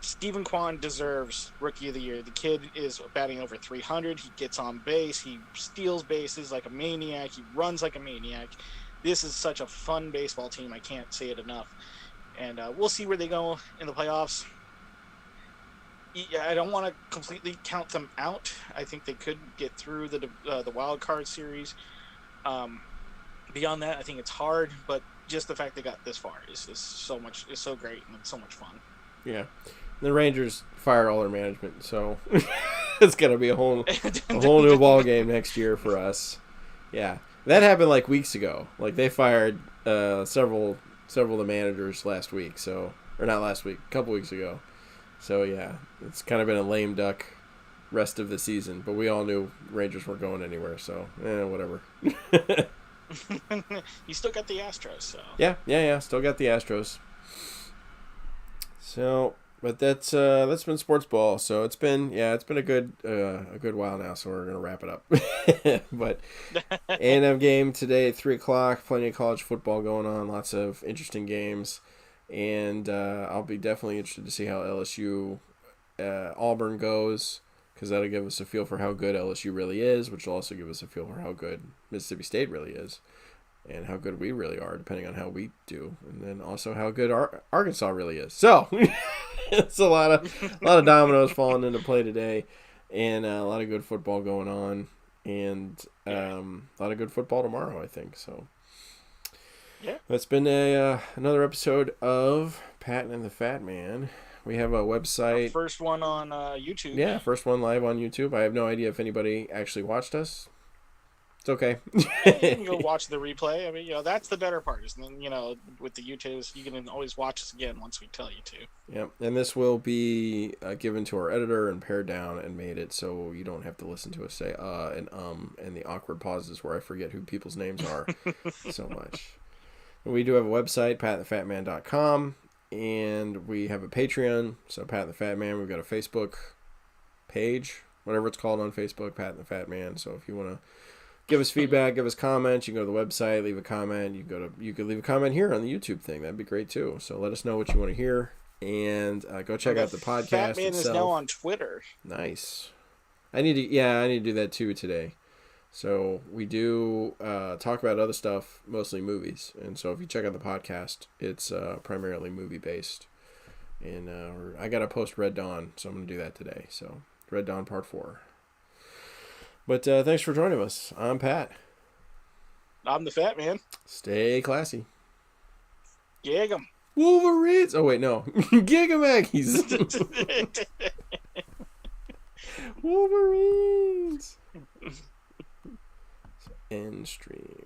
Stephen Kwan deserves Rookie of the Year. The kid is batting over 300. He gets on base. He steals bases like a maniac. He runs like a maniac. This is such a fun baseball team. I can't say it enough. And we'll see where they go in the playoffs. I don't want to completely count them out. I think they could get through the wild card series. Beyond that, I think it's hard, but just the fact they got this far is so great, and it's so much fun. Yeah, the Rangers fired all their management, so it's gonna be a whole new ball game next year for us. Yeah, that happened like weeks ago. Like they fired several of the managers last week, or not last week, a couple weeks ago. So, yeah, it's kind of been a lame duck rest of the season. But we all knew Rangers weren't going anywhere, so, whatever. You still got the Astros, so. Yeah, still got the Astros. So, but that's been sports ball. So it's been a good while now. So we're gonna wrap it up. But A&M game today at 3:00. Plenty of college football going on. Lots of interesting games. And I'll be definitely interested to see how LSU Auburn goes, because that'll give us a feel for how good LSU really is, which will also give us a feel for how good Mississippi State really is, and how good we really are, depending on how we do, and then also how good Arkansas really is. So it's a lot of dominoes falling into play today, and a lot of good football going on, and a lot of good football tomorrow, I think. So. Yeah, It's been another episode of Patton and the Fat Man. We have a website. Our first one on YouTube. Yeah, first one live on YouTube. I have no idea if anybody actually watched us. It's okay. You can go watch the replay. I mean, that's the better part. Is then, with the YouTubes, you can always watch us again once we tell you to. Yeah, and this will be given to our editor and pared down and made it so you don't have to listen to us say and the awkward pauses where I forget who people's names are so much. We do have a website, patandthefatman.com, and we have a Patreon, so Pat and the Fat Man. We've got a Facebook page, whatever it's called on Facebook, Pat and the Fat Man. So if you want to give us feedback, give us comments, you can go to the website, leave a comment. You can leave a comment here on the YouTube thing. That'd be great too. So let us know what you want to hear, and go check out the podcast Fat Man itself. is now on Twitter. Nice. I need to do that too today. So we do talk about other stuff, mostly movies. And so if you check out the podcast, it's primarily movie-based. And I got to post Red Dawn, so I'm going to do that today. So Red Dawn Part 4. But thanks for joining us. I'm Pat. I'm the Fat Man. Stay classy. Gig 'em. Wolverines. Oh, wait, no. Gigamaggies. Wolverines. End stream.